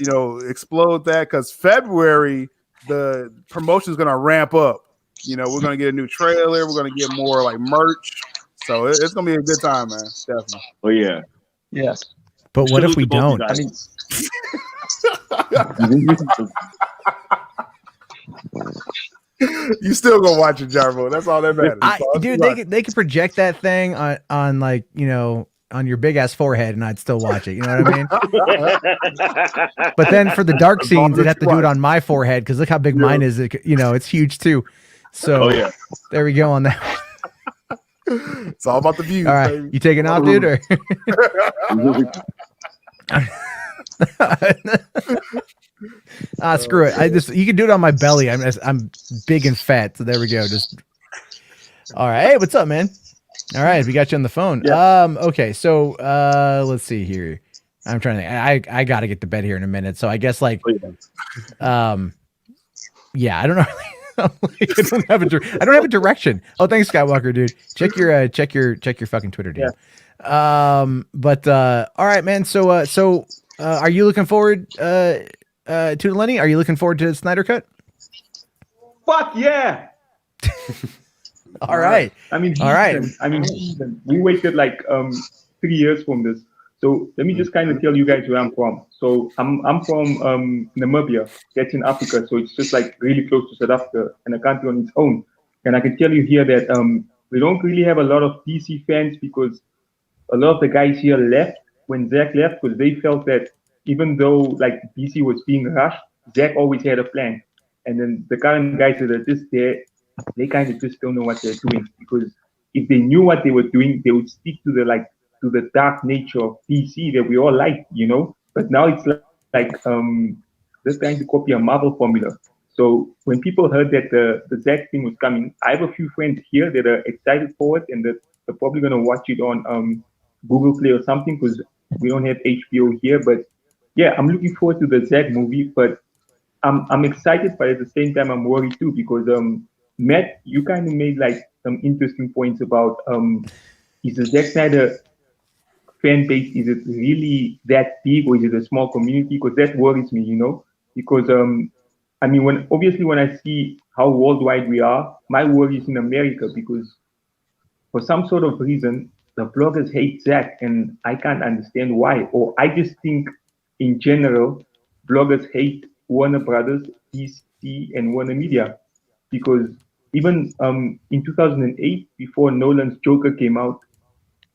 explode that, because February the promotion is going to ramp up. You know, we're going to get a new trailer. We're going to get more like merch. So it's going to be a good time, man. Definitely. Oh yeah. Yeah. But what if we don't? I mean, you still gonna watch it, Jarbo. That's all that matters. Dude, they could project that thing on like, you know, on your big ass forehead and I'd still watch it. You know what I mean? But then for the dark scenes, they'd have to do it on my forehead because look how big mine is. You know, it's huge too. So there we go on that. It's all about the views. All right, baby. You taking off, dude? Or? Screw it. You can do it on my belly. I'm big and fat, so there we go. Just all right. Hey, what's up, man? All right, we got you on the phone. Yeah. Okay, so let's see here. I'm trying to think. I got to get to bed here in a minute, so I guess like, yeah, I don't know. I don't have a direction. Oh, thanks, Skywalker, dude. Check your fucking Twitter, dude. Yeah. All right, man. So are you looking forward to Lenny? Are you looking forward to the Snyder Cut? fuck yeah. All right. I mean, we waited like 3 years from this. So let me just kind of tell you guys where I'm from. So I'm from Namibia, that's in Africa. So it's just like really close to South Africa and a country on its own. And I can tell you here that we don't really have a lot of DC fans because a lot of the guys here left when Zack left because they felt that even though like DC was being rushed, Zack always had a plan. And then the current guys that are just there, they kind of just don't know what they're doing because if they knew what they were doing, they would stick to the dark nature of DC that we all like, you know. But now it's like they're trying to copy a Marvel formula. So when people heard that the Zack thing was coming, I have a few friends here that are excited for it and that they're probably gonna watch it on Google Play or something because we don't have HBO here. But yeah, I'm looking forward to the Zack movie, but I'm excited, but at the same time I'm worried too because Matt, you kind of made like some interesting points about is the Zack Snyder fan base, is it really that big or is it a small community? Because that worries me, you know, because I mean, when I see how worldwide we are, my worry is in America because for some sort of reason, the bloggers hate Zack and I can't understand why. Or I just think in general, bloggers hate Warner Brothers, DC, and Warner Media because even in 2008, before Nolan's Joker came out,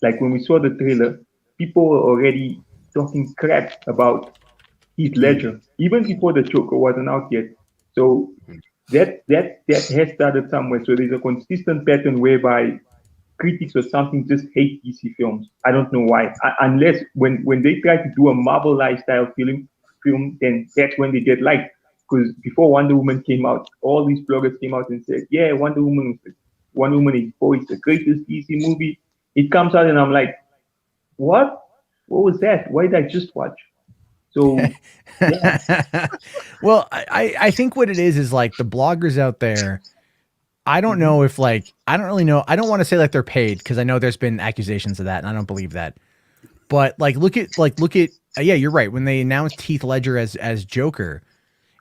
like when we saw the trailer, people were already talking crap about Heath Ledger, even before the Joker wasn't out yet. So that has started somewhere. So there's a consistent pattern whereby critics or something just hate DC films. I don't know why, unless when they try to do a Marvel lifestyle film, then that's when they get liked. Because before Wonder Woman came out, all these bloggers came out and said, yeah, Wonder Woman is the greatest DC movie. It comes out and I'm like, what was that? Why did I just watch? So yeah. Well, I think what it is like the bloggers out there, I don't know if like, I don't really know. I don't want to say like they're paid because I know there's been accusations of that and I don't believe that. But like, look at, yeah, you're right. When they announced Heath Ledger as Joker,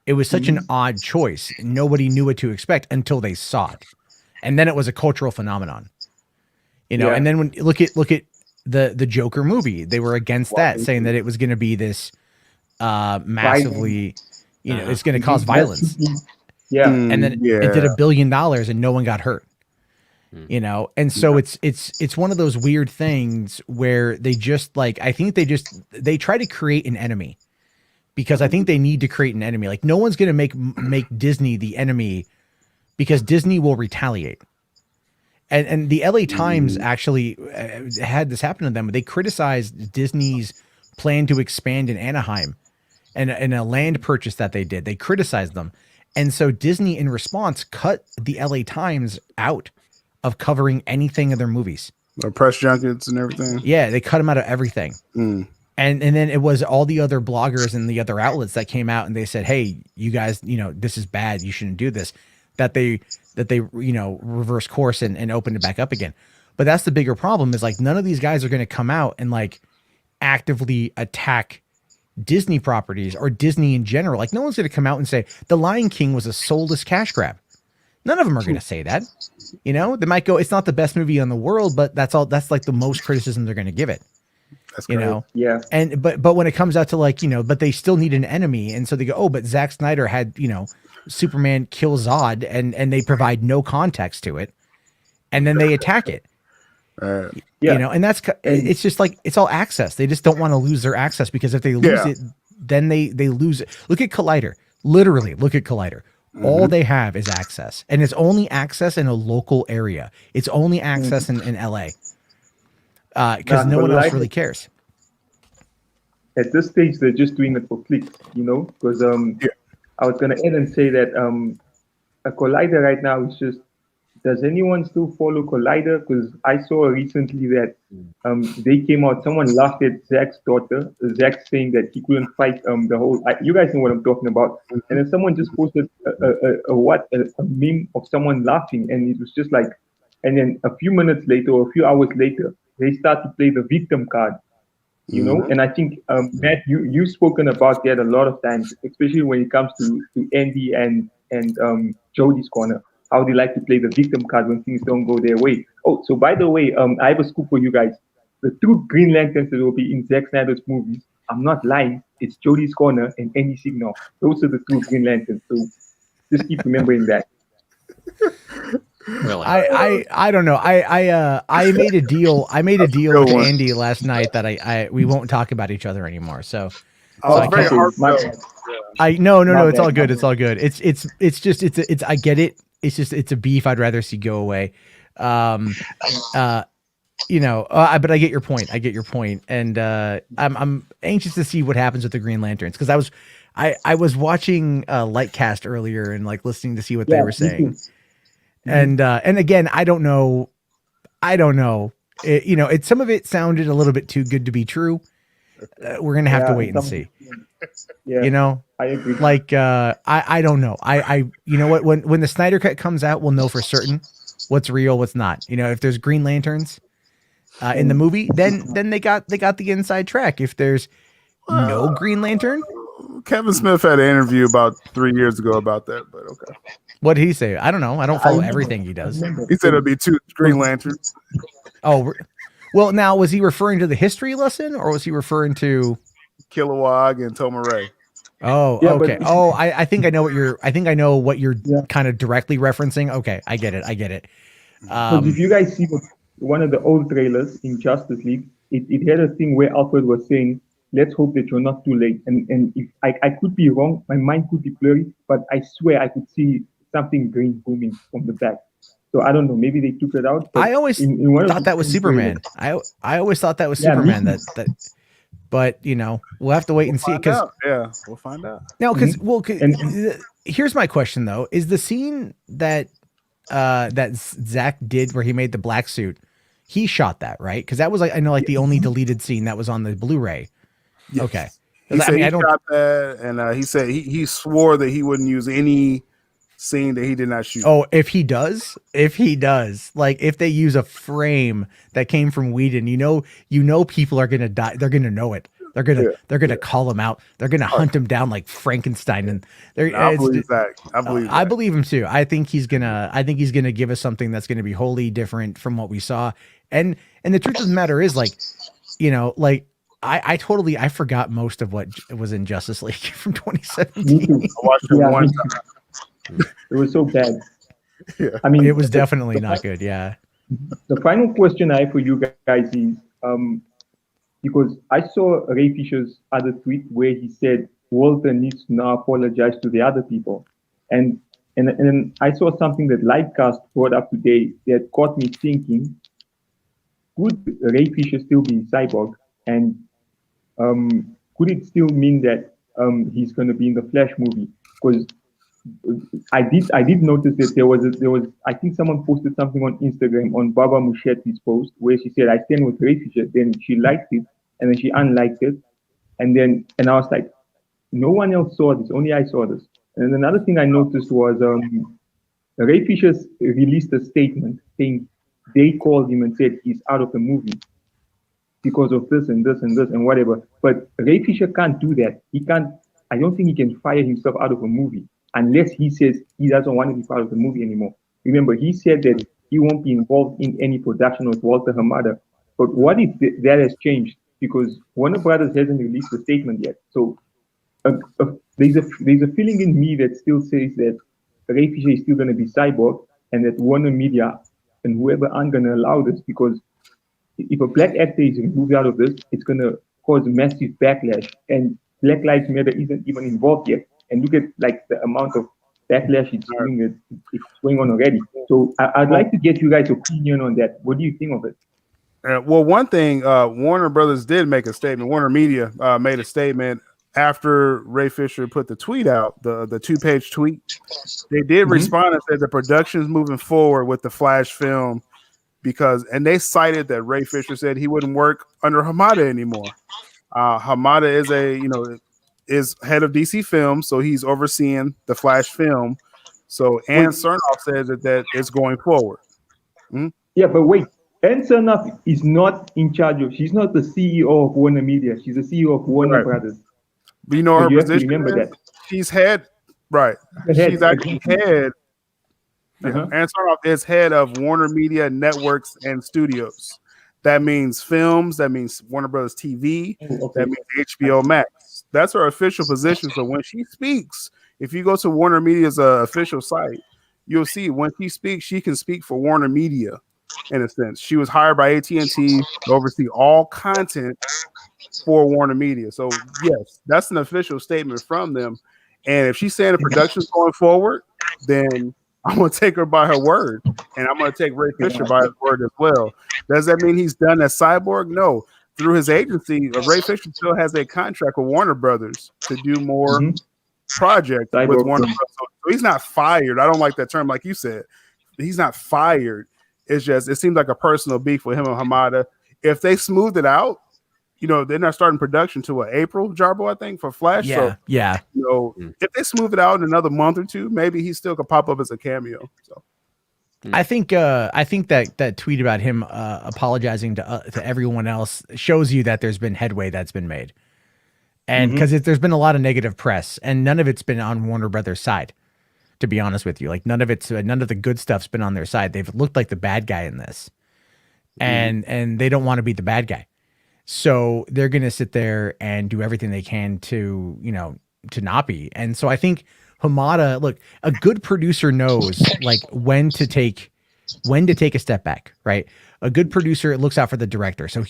it was such an odd choice. Nobody knew what to expect until they saw it. And then it was a cultural phenomenon, you know? Yeah. And then when look at the Joker movie, they were against that, saying that it was going to be this massively, you know, it's going to cause violence. Yeah. And then it did $1 billion and no one got hurt, you know? And so it's one of those weird things where they just like, I think they try to create an enemy because I think they need to create an enemy. Like no one's going to make Disney the enemy because Disney will retaliate. And the LA Times actually had this happen to them. They criticized Disney's plan to expand in Anaheim and a land purchase that they did. They criticized them. And so Disney in response cut the LA Times out of covering anything of their movies. Or press junkets and everything. Yeah, they cut them out of everything. And then it was all the other bloggers and the other outlets that came out and they said, hey, you guys, you know, this is bad. You shouldn't do this. That they, you know, reverse course and opened it back up again. But that's the bigger problem is like, none of these guys are going to come out and like actively attack Disney properties or Disney in general. Like no one's going to come out and say The Lion King was a soulless cash grab. None of them are going to say that. You know, they might go, it's not the best movie in the world, but that's all. That's like the most criticism they're going to give it. That's you great. know, Yeah. And but when it comes out to like, you know, but they still need an enemy, and so they go, oh, but Zack Snyder had, you know, Superman kill Zod, and they provide no context to it, and then they attack it. Yeah. You know, and it's just like it's all access. They just don't want to lose their access, because if they lose it, then they lose it. Look at Collider. Literally, look at Collider. All they have is access, and it's only access in a local area. It's only access in LA, because no one else really cares. At this stage, they're just doing it for clicks, you know. Because I was gonna add and say that a Collider right now is just. Does anyone still follow Collider? Because I saw recently that they came out. Someone laughed at Zach's daughter. Zach saying that he couldn't fight the whole. You guys know what I'm talking about. And then someone just posted a meme of someone laughing, and it was just like. And then a few minutes later or a few hours later, they start to play the victim card. You know, and I think Matt, you've spoken about that a lot of times, especially when it comes to Andy and Jody's corner. How they like to play the victim card when things don't go their way. Oh, so by the way, I have a scoop for you guys. The two Green Lanterns that will be in Zack Snyder's movies, I'm not lying, it's Jody's Corner and Andy Signal. Those are the two Green Lanterns. So just keep remembering that. Really? I don't know. I made a deal. I made a deal with Andy last night that we won't talk about each other anymore. So, it's very heartfelt. No, it's all good. It's all good. It's I get it. It's just, it's a beef I'd rather see go away. You know, but I get your point. And I'm anxious to see what happens with the Green Lanterns, because I was watching Lightcast earlier and like listening to see what they were saying. And again, I don't know. You know, some of it sounded a little bit too good to be true. We're gonna have to wait and see. Yeah, you know, I agree. Like, I don't know. You know what? When the Snyder Cut comes out, we'll know for certain what's real, what's not. You know, if there's Green Lanterns in the movie, then they got the inside track. If there's no Green Lantern, Kevin Smith had an interview about 3 years ago about that, but okay. What did he say? I don't know. I don't follow everything he does. He said it'll be 2 Green Lanterns. Oh, well, now was he referring to the history lesson, or was he referring to Kilowog and Tomaray? Oh, yeah, okay. I think I know what you're. I think I know what you're kind of directly referencing. Okay, I get it. If you guys see one of the old trailers in Justice League, it had a thing where Alfred was saying, "Let's hope that you're not too late." And if I could be wrong, my mind could be blurry, but I swear I could see something green booming from the back. So I don't know. Maybe they took it out. I always thought that was Superman. I always thought that was Superman. That. But you know, we'll have to wait and see, because we'll find out. No, because here's my question though: is the scene that Zach did where he made the black suit? He shot that, right? Because that was like, I know, like the only deleted scene that was on the Blu-ray. Yes. Okay, he said he shot that, and he said he swore that he wouldn't use any scene that he did not shoot. Oh, if he does, like if they use a frame that came from Whedon, you know, people are gonna die. They're gonna know it. They're gonna call him out. They're gonna hunt him down like Frankenstein. And I believe that. I believe him too. I think he's gonna give us something that's gonna be wholly different from what we saw. And the truth of the matter is, like, you know, like I forgot most of what was in Justice League from 2017. I watched it one time. It was so bad. Yeah. I mean, it was definitely not good. Yeah. The final question I have for you guys is, because I saw Ray Fisher's other tweet where he said Walter needs to now apologize to the other people, and I saw something that Livecast brought up today that got me thinking: could Ray Fisher still be Cyborg, and could it still mean that he's going to be in the Flash movie? Because I did notice that there was I think someone posted something on Instagram on Baba Mushetti's post where she said, "I stand with Ray Fisher." Then she liked it, and then she unliked it, and I was like, no one else saw this, only I saw this. And then another thing I noticed was Ray Fisher released a statement saying they called him and said he's out of the movie. because of this and this and this and whatever. But Ray Fisher can't do that. He can't. I don't think he can fire himself out of a movie unless he says he doesn't want to be part of the movie anymore. Remember, he said that he won't be involved in any production with Walter Hamada. But what if that has changed? Because Warner Brothers hasn't released a statement yet. So there's a feeling in me that still says that Ray Fisher is still going to be Cyborg, and that Warner Media and whoever aren't going to allow this, because if a black actor is removed out of this, it's going to cause massive backlash. And Black Lives Matter isn't even involved yet. And look at like the amount of backlash it's going on already. So I'd like to get you guys' opinion on that. What do you think of it? Well, one thing, Warner Brothers did make a statement. Warner Media made a statement after Ray Fisher put the tweet out, the 2-page tweet. They did respond and said the production's moving forward with the Flash film and they cited that Ray Fisher said he wouldn't work under Hamada anymore. Hamada is head of DC Films, so he's overseeing the Flash film. So Ann Cernoff says that it's going forward. Yeah, but wait. Ann Cernoff is not in charge of. She's not the CEO of Warner Media. She's the CEO of Warner Brothers. But you know her position. Remember that she's head, right? She's actually head. Ann Cernoff is head of Warner Media Networks and Studios. That means films. That means Warner Brothers TV. That means HBO Max. That's her official position. So when she speaks, if you go to Warner Media's official site, you'll see when she speaks, she can speak for Warner Media. In a sense, she was hired by AT&T to oversee all content for Warner Media. So yes, that's an official statement from them. And if she's saying the production's going forward, then I'm going to take her by her word, and I'm going to take Ray Fisher by his word as well. Does that mean he's done as Cyborg? No. Through his agency, Ray Fisher still has a contract with Warner Brothers to do more projects with Warner Brothers. So he's not fired. I don't like that term, like you said. He's not fired. It's just, it seems like a personal beef with him and Hamada. If they smoothed it out, they're not starting production till April, Jarbo, I think, for Flash. Yeah. If they smooth it out in another month or two, maybe he still could pop up as a cameo. So I think that tweet about him apologizing to everyone else shows you that there's been headway that's been made, and because there's been a lot of negative press, and none of it's been on Warner Brothers' side. To be honest with you, like none of the good stuff's been on their side. They've looked like the bad guy in this, and they don't want to be the bad guy. So they're going to sit there and do everything they can to not be. And so I think Hamada, look, a good producer knows like when to take a step back, right? A good producer looks out for the director. So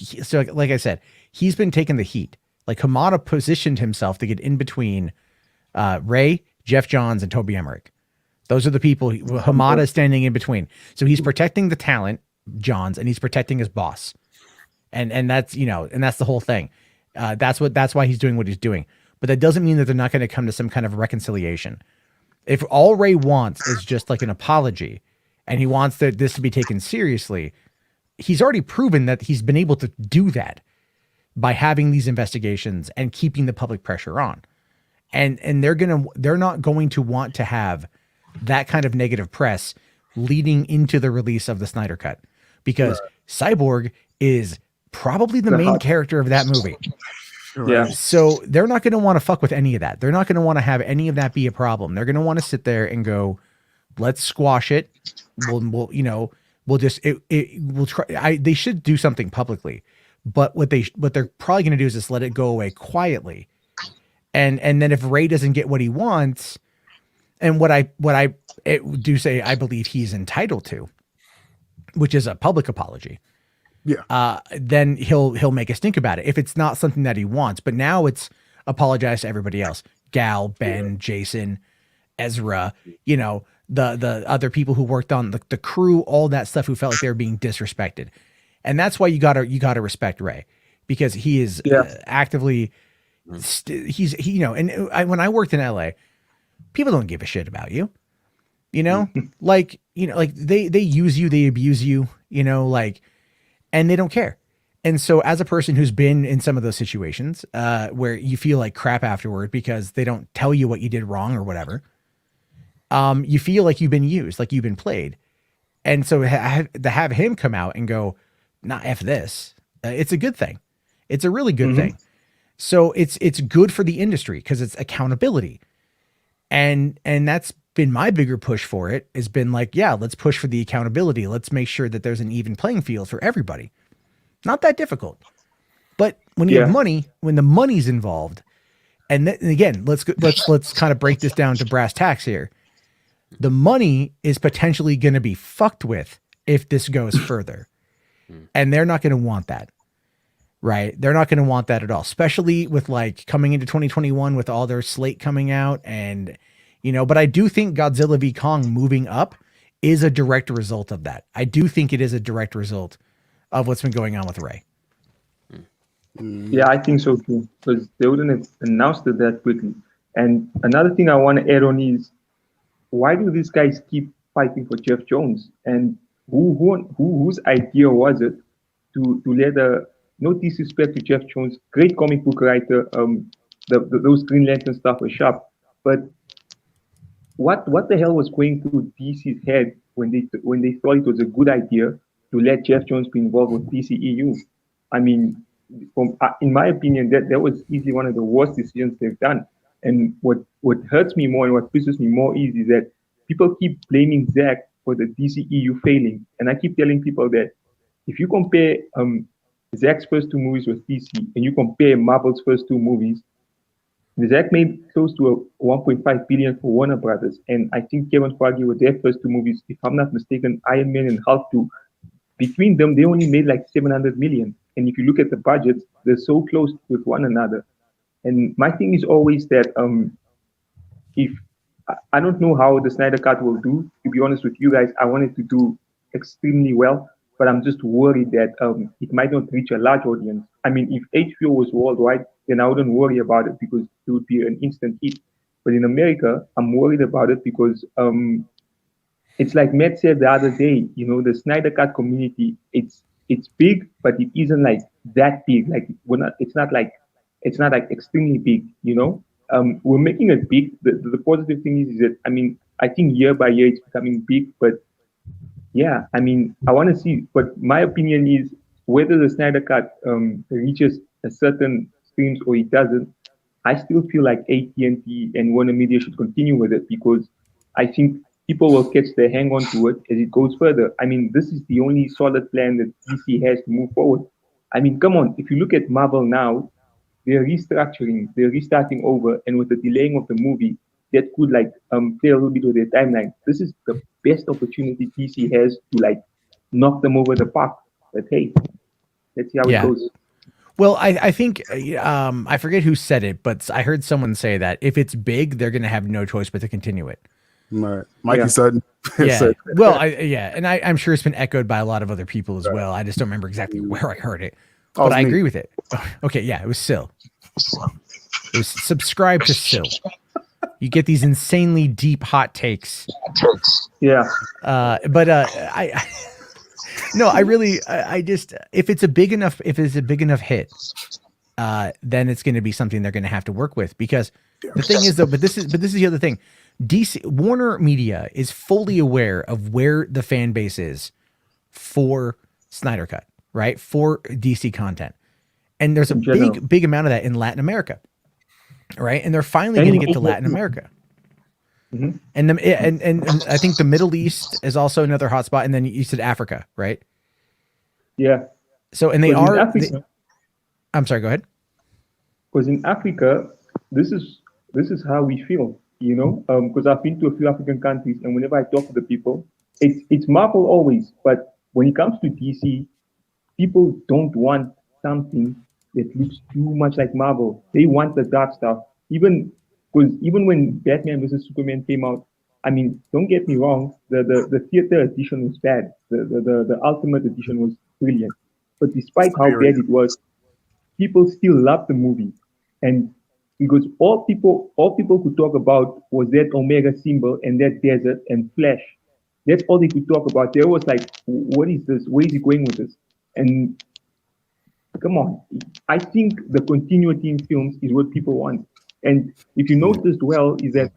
like I said, he's been taking the heat. Like Hamada positioned himself to get in between Ray, Jeff Johns, and Toby Emmerich. Those are the people Hamada is standing in between. So he's protecting the talent, Johns, and he's protecting his boss. And that's, and that's the whole thing. That's why he's doing what he's doing. But that doesn't mean that they're not going to come to some kind of reconciliation. If all Ray wants is just like an apology and he wants this to be taken seriously, he's already proven that he's been able to do that by having these investigations and keeping the public pressure on. And they're not going to want to have that kind of negative press leading into the release of the Snyder Cut, because Cyborg is probably the main character of that movie. Yeah. So they're not going to want to fuck with any of that. They're not going to want to have any of that be a problem. They're going to want to sit there and go, let's squash it. We'll try. They should do something publicly, but what they're probably going to do is just let it go away quietly. And then if Ray doesn't get what he wants, and what I do say, I believe he's entitled to, which is a public apology. Yeah. Then he'll make a stink about it if it's not something that he wants. But now it's apologize to everybody else. Gal, Ben, Jason, Ezra, the other people who worked on the crew, all that stuff, who felt like they were being disrespected. And that's why you gotta respect Ray, because he is actively, when I worked in LA, people don't give a shit about you, like they use you, they abuse you, and they don't care. And so as a person who's been in some of those situations where you feel like crap afterward because they don't tell you what you did wrong or whatever, you feel like you've been used, like you've been played. And so to have him come out and go, nah, F this, It's a good thing. It's a really good thing. So it's good for the industry because it's accountability. And that's been my bigger push for it, has been like, yeah, let's push for the accountability. Let's make sure that there's an even playing field for everybody. Not that difficult. But when you have money, when the money's involved, and again, let's kind of break this down to brass tacks here. The money is potentially going to be fucked with if this goes further. And they're not going to want that. Right? They're not going to want that at all, especially with like coming into 2021 with all their slate coming out. And, but I do think Godzilla v. Kong moving up is a direct result of that. I do think it is a direct result of what's been going on with Ray. Yeah, I think so too, because they wouldn't have announced it that quickly. And another thing I want to add on is, why do these guys keep fighting for Jeff Jones? And whose idea was it to let no disrespect to Jeff Jones, great comic book writer, those Green Lantern stuff was sharp, but what the hell was going through DC's head when they thought it was a good idea to let Jeff Jones be involved with DCEU? I mean, in my opinion, that was easily one of the worst decisions they've done. And what hurts me more and what pisses me more is that people keep blaming Zack for the DCEU failing. And I keep telling people that if you compare Zack's first two movies with DC and you compare Marvel's first two movies, Zack made close to a 1.5 billion for Warner Brothers. And I think Kevin Feige with their first two movies, if I'm not mistaken, Iron Man and Hulk 2, between them, they only made like 700 million. And if you look at the budgets, they're so close with one another. And my thing is always that if I don't know how the Snyder Cut will do, to be honest with you guys, I want it to do extremely well, but I'm just worried that it might not reach a large audience. I mean, if HBO was worldwide, then I wouldn't worry about it because it would be an instant hit. But in America, I'm worried about it because it's like Matt said the other day, the Snyder Cut community, it's big, but it isn't like that big. Like it's not like extremely big, We're making it big. The positive thing is that, I mean, I think year by year it's becoming big, but yeah, I mean, I want to see, but my opinion is whether the Snyder Cut reaches a certain streams or it doesn't, I still feel like AT&T and Warner Media should continue with it because I think people will catch their hang on to it as it goes further. I mean, this is the only solid plan that DC has to move forward. I mean, come on, if you look at Marvel now, they're restructuring, they're restarting over, and with the delaying of the movie, that could play a little bit with their timeline. This is the best opportunity DC has to knock them over the park. But hey, let's see how it goes. Well, I think I forget who said it, but I heard someone say that if it's big, they're going to have no choice but to continue it. Right. Mikey Sutton. Yeah. Well, and I'm sure it's been echoed by a lot of other people as well. I just don't remember exactly where I heard it, but I agree with it. Okay. Yeah. It was Sil. It was subscribe to Sil. You get these insanely deep hot takes. Yeah. But I just, if it's a big enough hit, then it's going to be something they're going to have to work with because the thing is though, but this is the other thing. Warner Media is fully aware of where the fan base is for Snyder Cut, right? For DC content. And there's a big amount of that in Latin America, right? And they're finally going to get to Latin America. Mm-hmm. And I think the Middle East is also another hotspot. And then you said Africa, right? Yeah. So, and I'm sorry, go ahead. Because in Africa, this is how we feel, because I've been to a few African countries, and whenever I talk to the people, it's Marvel always, but when it comes to DC, people don't want something that looks too much like Marvel. They want the dark stuff. Even when Batman vs Superman came out, I mean, don't get me wrong, the theater edition was bad. The Ultimate edition was brilliant. But despite how bad it was, people still loved the movie. And because all people could talk about was that Omega symbol and that desert and Flash. That's all they could talk about. They was like, what is this? Where is he going with this? And come on, I think the continuity in films is what people want. And if you noticed well, is that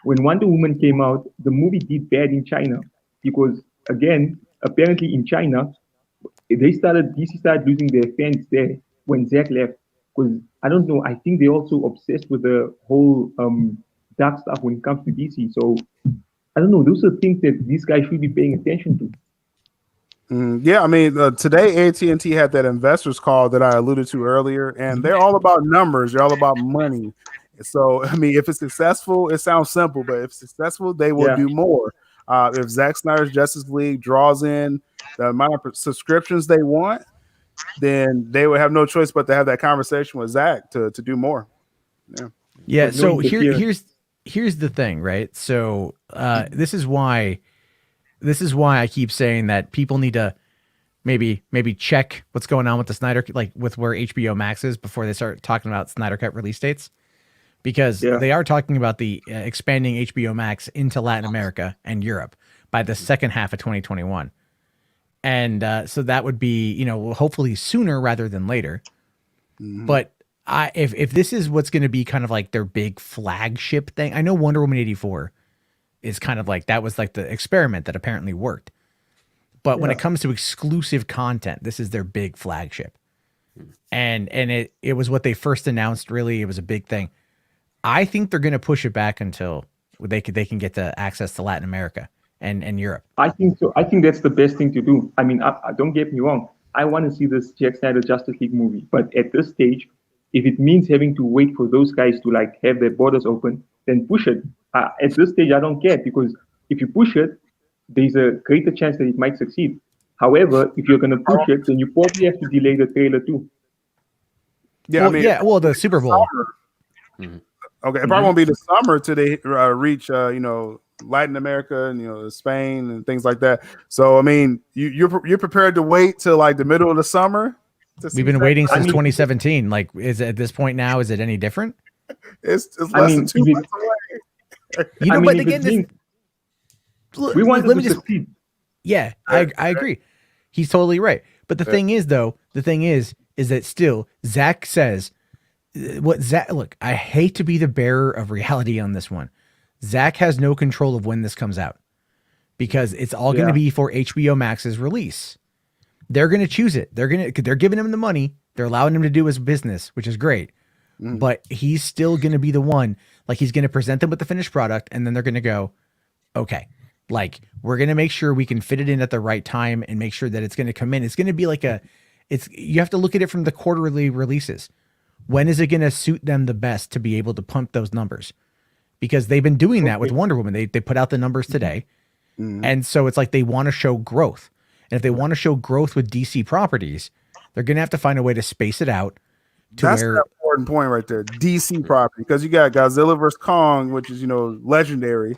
when Wonder Woman came out, the movie did bad in China because, again, apparently in China, DC started losing their fans there when Zack left. Because I don't know, I think they're also obsessed with the whole dark stuff when it comes to DC. So I don't know, those are things that these guys should be paying attention to. Yeah, I mean, today AT&T had that investors call that I alluded to earlier, and they're all about numbers. They're all about money. So, I mean, if it's successful, it sounds simple, but if successful, they will do more. If Zack Snyder's Justice League draws in the amount of subscriptions they want, then they would have no choice but to have that conversation with Zack to do more. Yeah. So here's the thing, right? So this is why I keep saying that people need to maybe check what's going on with the Snyder, like with where HBO Max is before they start talking about Snyder Cut release dates, because they are talking about the expanding HBO Max into Latin America and Europe by the second half of 2021. And so that would be, hopefully sooner rather than later. But if this is what's going to be kind of like their big flagship thing, I know Wonder Woman 84 is kind of like, that was like the experiment that apparently worked. But when it comes to exclusive content, this is their big flagship. And it was what they first announced, really. It was a big thing. I think they're going to push it back until they can get to access to Latin America and Europe. I think so. I think that's the best thing to do. I mean, don't get me wrong. I want to see this Zack Snyder Justice League movie. But at this stage, if it means having to wait for those guys to like have their borders open, then push it. At this stage, I don't care, because if you push it, there's a greater chance that it might succeed. However, if you're going to push it, then you probably have to delay the trailer too. Yeah, well, the Super Bowl. Okay, it probably won't be the summer till they reach, Latin America and Spain and things like that. So I mean, you're prepared to wait till like the middle of the summer? We've been waiting since 2017. Like, is it at this point now? Is it any different? It's less than 2 months away. But again, we want them to succeed. Yeah, I agree. He's totally right. But the thing is, though, is that still Zack says look, I hate to be the bearer of reality on this one. Zack has no control of when this comes out, because it's all going to be for HBO Max's release. They're going to choose it. They're giving him the money. They're allowing him to do his business, which is great. But he's still going to be the one, like, he's going to present them with the finished product, and then they're going to go, okay, like, we're going to make sure we can fit it in at the right time and make sure that it's going to come in. It's going to be like you have to look at it from the quarterly releases. When is it going to suit them the best to be able to pump those numbers? Because they've been doing that with Wonder Woman. They put out the numbers today. And so it's like they want to show growth. And if they want to show growth with DC properties, they're going to have to find a way to space it out. That's an important point right there. DC property, because you got Godzilla vs. Kong, which is legendary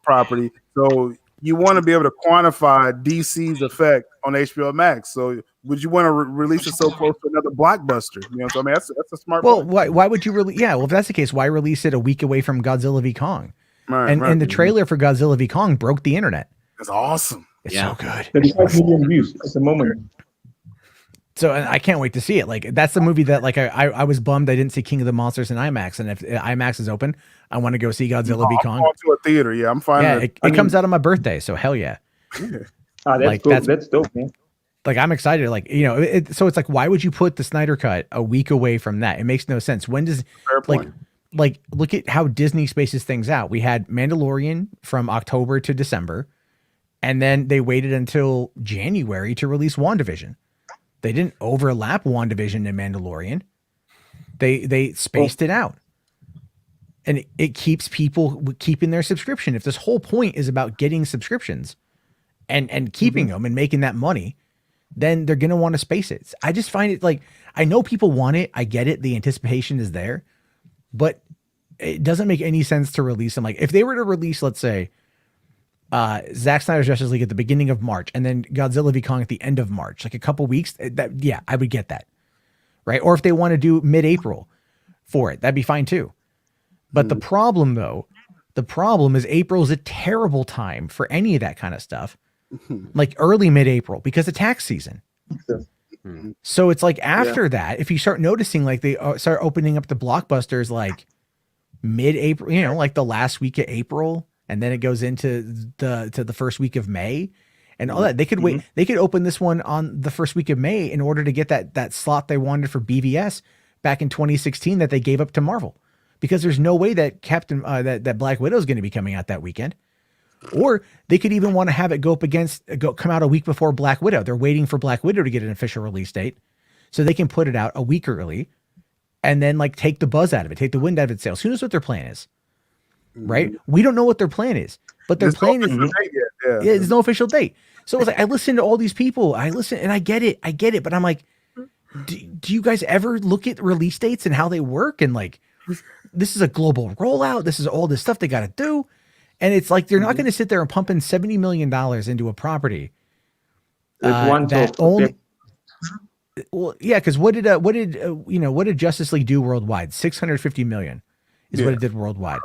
property. So you want to be able to quantify DC's effect on HBO Max. So would you want to release it so close to another blockbuster? So I mean, that's a smart. Well, why would you really? Yeah, well, if that's the case, why release it a week away from Godzilla v Kong? And the trailer for Godzilla v Kong broke the internet. It's awesome. It's so good. 35 million views at the moment. So I can't wait to see it. Like, that's the movie that, like, I was bummed I didn't see King of the Monsters in IMAX. And if IMAX is open, I want to go see Godzilla v Kong. Going to a theater, yeah, I'm fine. Yeah, it comes out on my birthday, so hell yeah. That's cool. That's dope, man. Like, I'm excited. Like, so it's like, why would you put the Snyder Cut a week away from that? It makes no sense. When does like look at how Disney spaces things out. We had Mandalorian from October to December, and then they waited until January to release WandaVision. They didn't overlap WandaVision and Mandalorian. They spaced it out. And it keeps people keeping their subscription. If this whole point is about getting subscriptions and keeping them and making that money, then they're going to want to space it. I just find it like, I know people want it. I get it. The anticipation is there, but it doesn't make any sense to release them. Like, if they were to release, let's say, Zack Snyder's Justice League at the beginning of March and then Godzilla v Kong at the end of March, like a couple weeks, I would get that. Right. Or if they want to do mid-April for it, that'd be fine too. But the problem is April is a terrible time for any of that kind of stuff. Like early mid-April, because of tax season. So it's like after that, if you start noticing, like they start opening up the blockbusters like mid-April, like the last week of April, and then it goes into the first week of May, and all that. They could wait. They could open this one on the first week of May in order to get that slot they wanted for BVS back in 2016 that they gave up to Marvel, because there's no way that that Black Widow is going to be coming out that weekend. Or they could even want to have it come out a week before Black Widow. They're waiting for Black Widow to get an official release date so they can put it out a week early and then like take the buzz out of it, take the wind out of its sails. Who knows what their plan is, right? We don't know what their plan is, but their plan is, there's no official date. So it's like, I listen to all these people, and I get it. But I'm like, do you guys ever look at release dates and how they work? And like, this is a global rollout. This is all this stuff they got to do. And it's like, they're not going to sit there and pump in $70 million into a property. Because what did Justice League do worldwide? 650 million is what it did worldwide.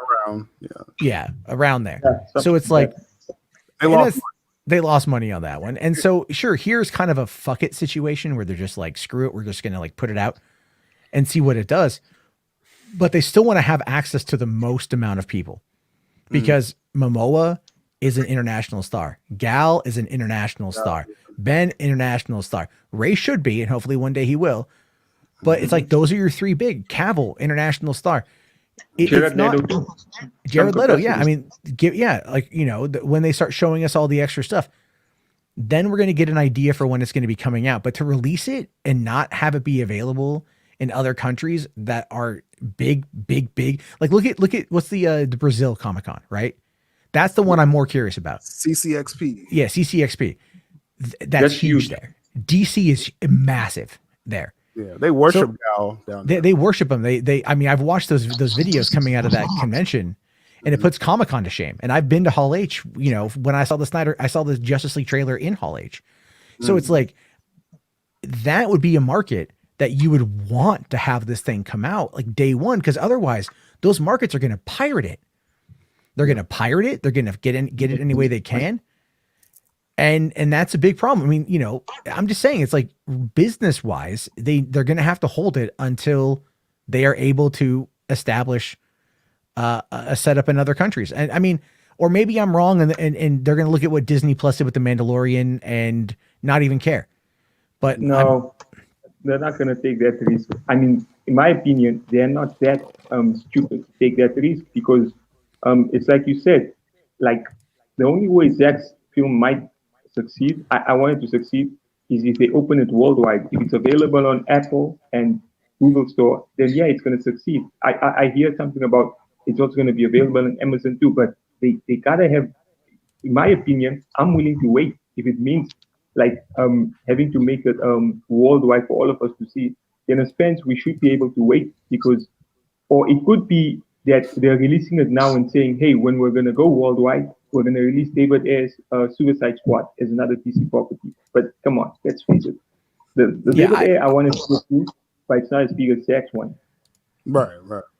Around there. Yeah, so it's like they lost money on that one. And so sure, here's kind of a fuck it situation where they're just like, screw it, we're just gonna like put it out and see what it does. But they still want to have access to the most amount of people, because Momoa is an international star. Gal is an international star. Ben, international star. Ray should be, and hopefully one day he will. But it's like, those are your three big. Cavill, international star. Jared Leto, yeah. I mean, when they start showing us all the extra stuff, then we're going to get an idea for when it's going to be coming out. But to release it and not have it be available in other countries that are big, like look at what's the Brazil Comic-Con, right? That's the one I'm more curious about. CCXP. Yeah, CCXP. That's huge there. DC is massive there. Yeah, they worship Gal down there. They worship him. I mean, I've watched those videos coming out of that convention, and it puts Comic-Con to shame. And I've been to Hall H, when I saw the Justice League trailer in Hall H. So it's like, that would be a market that you would want to have this thing come out like day one, because otherwise those markets are going to pirate it. They're going to pirate it. They're going to get it any way they can. And that's a big problem. I mean, I'm just saying, it's like, business wise, they're going to have to hold it until they are able to establish a setup in other countries. And I mean, or maybe I'm wrong, and they're going to look at what Disney Plus did with The Mandalorian and not even care. But no, they're not going to take that risk. I mean, in my opinion, they're not that stupid to take that risk, because it's like you said, like, the only way Zack's film might succeed, I want it to succeed, is if they open it worldwide. If it's available on Apple and Google Store, then yeah, it's going to succeed. I hear something about it's also going to be available on Amazon too, but they gotta have, in my opinion, I'm willing to wait if it means like having to make it worldwide for all of us to see. In a sense, we should be able to wait, because, or it could be that they're releasing it now and saying, hey, when we're going to go worldwide, we're going to release David Ayer's Suicide Squad as another DC property. But come on, let's face it. The David Ayer I want to see too, but it's not as big as Zack's one. Right.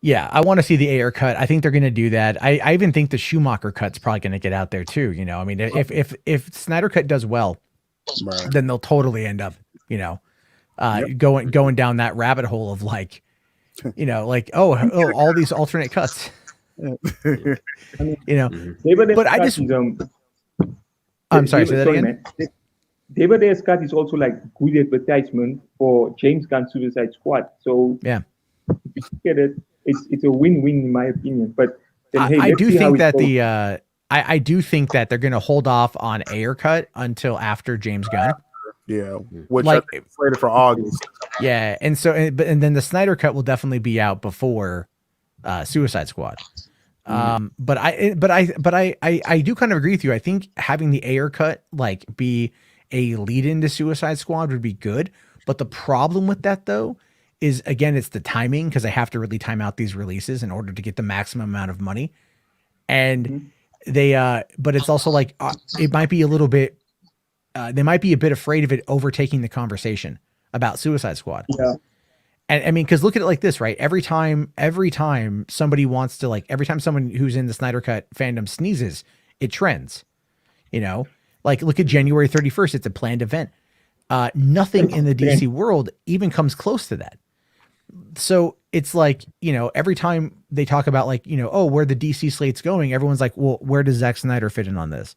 Yeah, I want to see the Ayer cut. I think they're going to do that. I even think the Schumacher cut's probably going to get out there too. I mean, if Snyder cut does well, then they'll totally end up, going down that rabbit hole of like, like, all these alternate cuts. David but I just, I'm sorry, say that again. David Ayer's cut is also like good advertisement for James Gunn's Suicide Squad. So yeah, if you get it, it's a win-win in my opinion. But then, hey, I do think that I do think that they're going to hold off on Ayer cut until after James Gunn. Yeah, which I think is slated for August. Yeah, and then the Snyder cut will definitely be out before Suicide Squad. But I do kind of agree with you. I think having the Ayer cut like be a lead into Suicide Squad would be good. But the problem with that though is, again, it's the timing, because I have to really time out these releases in order to get the maximum amount of money. And but it's also like it might be a little bit. They might be a bit afraid of it overtaking the conversation about Suicide Squad. Yeah. And I mean, because look at it like this, right? Every time somebody wants to, like, every time someone who's in the Snyder Cut fandom sneezes, it trends. Like look at January 31st. It's a planned event. Nothing in the DC world even comes close to that. So it's like, every time they talk about like, where the DC slate's going, everyone's like, well, where does Zack Snyder fit in on this?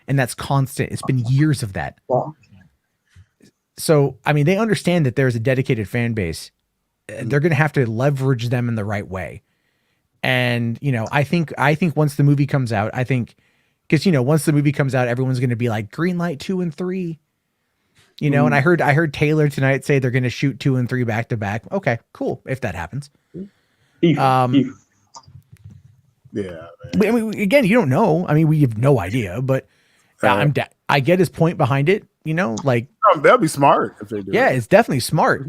and that's constant. It's been years of that. Wow. So, I mean, they understand that there's a dedicated fan base. They're going to have to leverage them in the right way. And, you know, I think once the movie comes out, because, you know, once the movie comes out, everyone's going to be like green light 2 and 3, you know, and I heard Taylor tonight say they're going to shoot 2 and 3 back to back. Okay, cool. If that happens. If. Yeah. I mean, again, you don't know. I mean, we have no idea, but I get his point behind it, you know, like that'd be smart if they do. Yeah, it's definitely smart.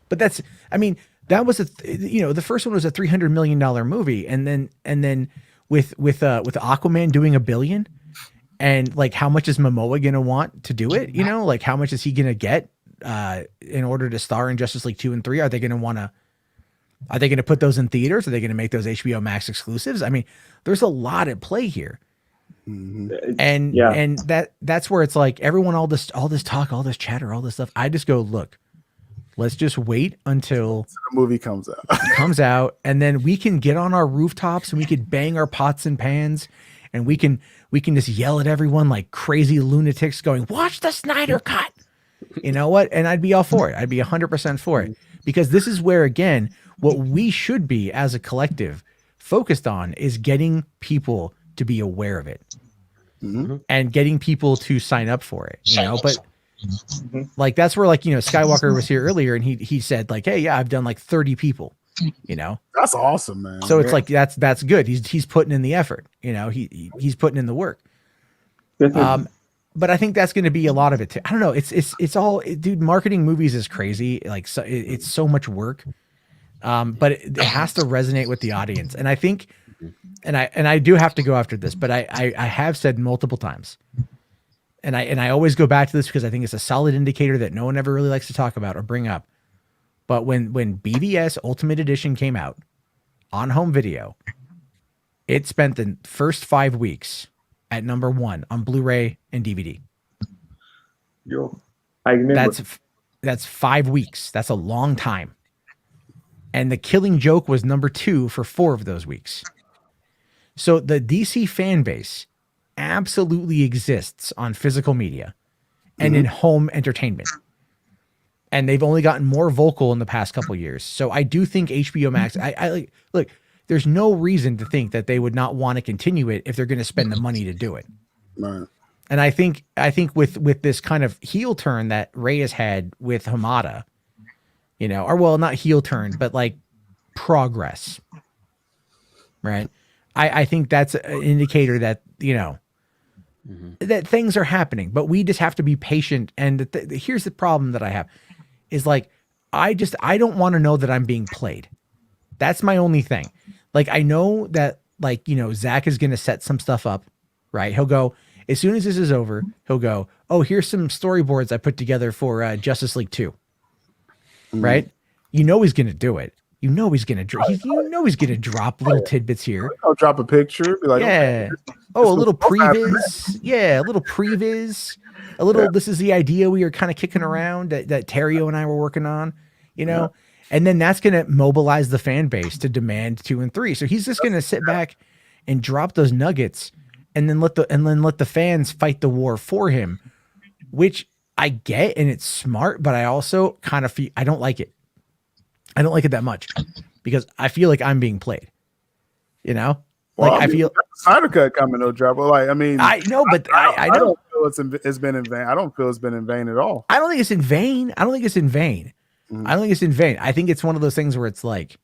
But that's, I mean, that was you know, the first one was a $300 million movie, and then with Aquaman doing $1 billion, and like how much is Momoa gonna want to do it? You know, like how much is he gonna get in order to star in Justice League 2 and 3? Are they gonna put those in theaters? Are they gonna make those HBO Max exclusives? I mean, there's a lot at play here. And that's where it's like everyone, all this talk, all this chatter, all this stuff. I just go, look, let's just wait until the movie comes out. And then we can get on our rooftops and we could bang our pots and pans, and we can just yell at everyone like crazy lunatics going, watch the Snyder Cut. You know what? And I'd be all for it. I'd be 100% for it, because this is where, again, what we should be as a collective focused on is getting people to be aware of it and getting people to sign up for it, you know, but like, that's where, like, you know, Skywalker was here earlier and he said like, hey, yeah, I've done like 30 people, you know, that's awesome, man. So it's like, that's good. He's putting in the effort, you know, he's putting in the work. But I think that's going to be a lot of it too. I don't know. It's all, dude, marketing movies is crazy. Like, so it's so much work. But it has to resonate with the audience. And I think, and I do have to go after this, but I have said multiple times, and I always go back to this because I think it's a solid indicator that no one ever really likes to talk about or bring up. But when BVS Ultimate Edition came out on home video, it spent the first 5 weeks at #1 on Blu-ray and DVD. Yo, I remember. That's 5 weeks. That's a long time. And The Killing Joke was #2 for 4 of those weeks. So the DC fan base absolutely exists on physical media and in home entertainment. And they've only gotten more vocal in the past couple of years. So I do think HBO Max, I look, there's no reason to think that they would not want to continue it if they're going to spend the money to do it. Right. And I think with this kind of heel turn that Ray has had with Hamada, you know, or well, not heel turn, but like progress, right? I think that's an indicator that, you know, that things are happening, but we just have to be patient. And here's the problem that I have is like, I don't want to know that I'm being played. That's my only thing. Like, I know that, like, you know, Zach is going to set some stuff up, right? He'll go, as soon as this is over, he'll go, oh, here's some storyboards I put together for Justice League 2. Right? You know he's going to do it. You know he's going to drop little tidbits here. I'll drop a picture. Be like, yeah. Oh, a little previs. Yeah, a little previs. A little, this is the idea we were kind of kicking around that Terrio and I were working on, you know? And then that's going to mobilize the fan base to demand 2 and 3. So he's just going to sit back and drop those nuggets and then let the fans fight the war for him, which I get, and it's smart, but I also kind of feel, I don't like it. I don't like it that much because I feel like I'm being played, you know? Well, like, I feel Snyder Cut coming, no trouble. Like, I mean, I know, but I don't feel it's been in vain. I don't feel it's been in vain at all. I don't think it's in vain. I don't think it's in vain. I think it's one of those things where it's like,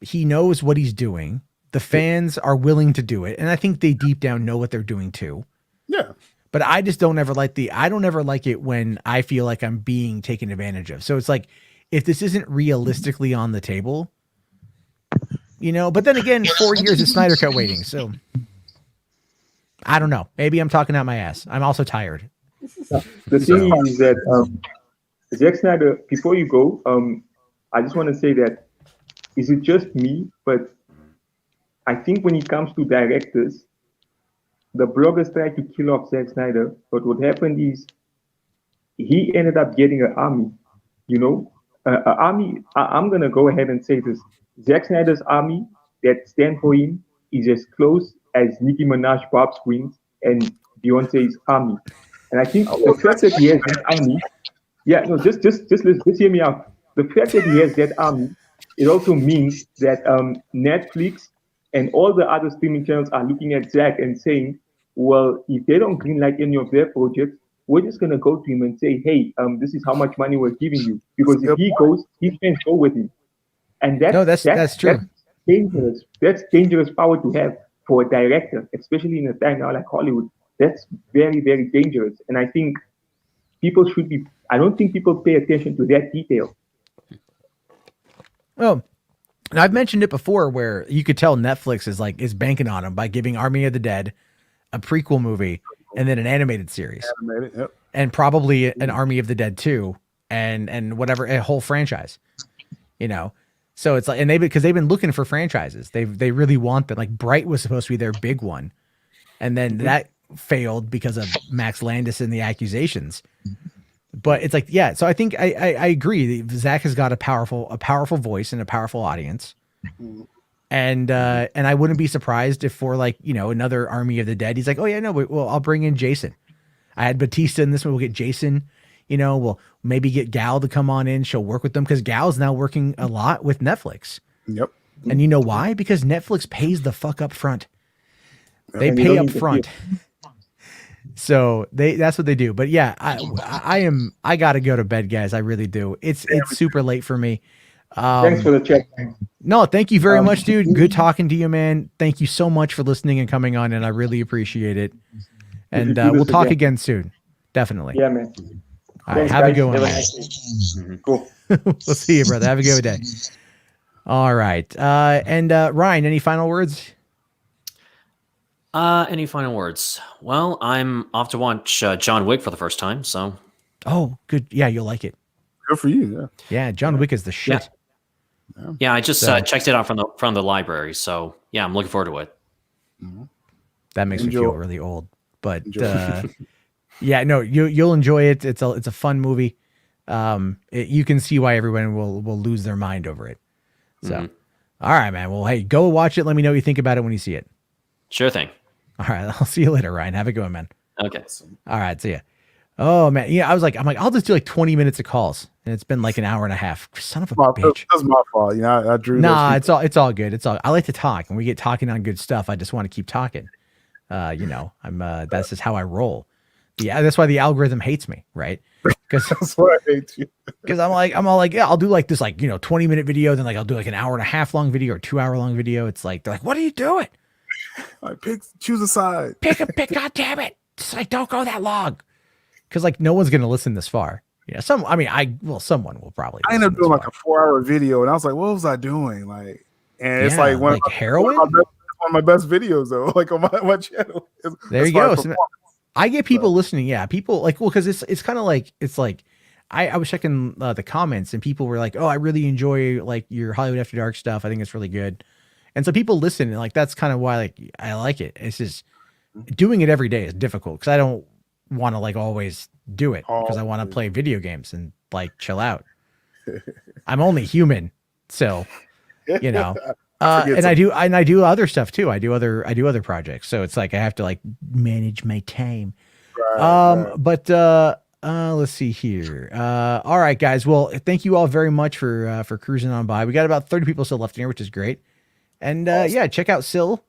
he knows what he's doing. The fans are willing to do it. And I think they deep down know what they're doing too. Yeah. But I just don't ever like I don't ever like it when I feel like I'm being taken advantage of. So it's like, if this isn't realistically on the table, you know, but then again, 4 years of Snyder Cut waiting. So I don't know. Maybe I'm talking out my ass. I'm also tired. The thing is that Zack Snyder, before you go, I just want to say that, is it just me? But I think when it comes to directors, the bloggers try to kill off Zack Snyder, but what happened is he ended up getting an army, you know? Army, I'm going to go ahead and say this. Zack Snyder's army that stand for him is as close as Nicki Minaj pop screens, and Beyonce's army. And I think the fact that he has that army, just hear me out. The fact that he has that army, it also means that Netflix and all the other streaming channels are looking at Zach and saying, well, if they don't greenlight any of their projects, we're just gonna go to him and say, hey, this is how much money we're giving you. Because if he goes, his fans go with him. And that's true. That's dangerous. That's dangerous power to have for a director, especially in a time now like Hollywood. That's very, very dangerous. And I think people should be. I don't think people pay attention to that detail. Well, and I've mentioned it before, where you could tell Netflix is banking on them by giving Army of the Dead a prequel movie and then an animated series, yep. And probably an Army of the Dead 2 and whatever, a whole franchise, So it's like, and because they've been looking for franchises, they really want that. Like Bright was supposed to be their big one, and then that failed because of Max Landis and the accusations. But it's like, yeah. So I think I agree. Zach has got a powerful voice and a powerful audience, and I wouldn't be surprised if for another Army of the Dead, he's like, oh yeah, no, well I'll bring in Jason. I had Batista in this one. We'll get Jason. We'll maybe get Gal to come on in. She'll work with them because Gal's now working a lot with Netflix. Yep. And you know why? Because Netflix pays the fuck up front. They pay up front. So that's what they do. But yeah, I gotta go to bed, guys. I really do. It's super late for me. Thanks for the check. No, thank you very much, dude. Good talking to you, man. Thank you so much for listening and coming on, and I really appreciate it. And we'll talk again soon. Definitely. Yeah, man. All right, have a good one. Man. Cool. We'll see you, brother. Have a good day. All right. And Ryan, any final words? Any final words? Well, I'm off to watch John Wick for the first time, so. Oh, good. Yeah, you'll like it. Good for you. Yeah, John Wick is the shit. Yeah, I just checked it out from the library, so yeah, I'm looking forward to it. That makes me feel really old, but yeah, no, you'll enjoy it. It's a fun movie. You can see why everyone will lose their mind over it. So, all right, man. Well, hey, go watch it. Let me know what you think about it when you see it. Sure thing. All right, I'll see you later, Ryan. Have a good one, man. Okay. All right, see ya. Oh man, yeah, I'm like, I'll just do 20 minutes of calls, and it's been an hour and a half. Son of a bitch. That's my fault. I drew. Nah, it's all good. I like to talk, and we get talking on good stuff. I just want to keep talking. I'm that's just how I roll. Yeah, that's why the algorithm hates me, right? Because that's why I hate you. Because I'm all like, yeah, I'll do this 20-minute video, then I'll do an hour and a half long video or 2 hour long video. It's like they're like, what are you doing? Choose a side. Pick. God damn it! It's don't go that long. Because no one's gonna listen this far. Yeah, someone will probably. I ended up doing a 4-hour video, and I was like, what was I doing? And it's one of heroin. One of my best videos though, on my channel. There you go. So I get people listening. Yeah, people because it's kind of I was checking the comments, and people were like, oh, I really enjoy your Hollywood After Dark stuff. I think it's really good. And so people listen, and that's kind of why I like it. It's just doing it every day is difficult because I don't want to always do it because I want to play video games and chill out. I'm only human, so and I do other stuff too. I do other projects, so it's I have to manage my time. Right. But let's see here. All right, guys. Well, thank you all very much for cruising on by. We got about 30 people still left in here, which is great. And awesome. Yeah, check out Sil.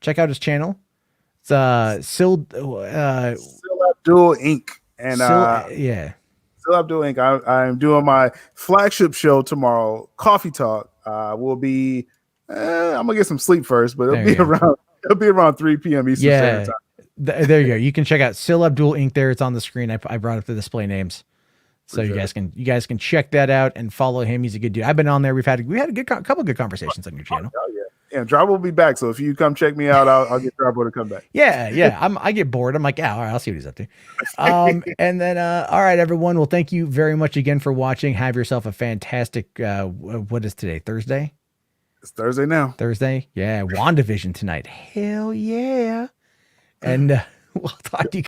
Check out his channel. It's Sil Abdul Inc. And Sil Abdul Inc. I'm doing my flagship show tomorrow, Coffee Talk. Will be I'm gonna get some sleep first, but it'll be around 3 p.m. Eastern Standard Time. There you go. You can check out Sil Abdul Inc. There, it's on the screen. I brought up the display names, so you guys can check that out and follow him. He's a good dude. I've been on there. We had a couple good conversations on your channel. Oh, yeah. And Drabo will be back. So if you come check me out, I'll get Drabo to come back. Yeah. I get bored. I'm like, yeah, all right, I'll see what he's up to. And then, all right, everyone. Well, thank you very much again for watching. Have yourself a fantastic. What is today? Thursday. It's Thursday now. Thursday. Yeah. WandaVision tonight. Hell yeah. And we'll talk to you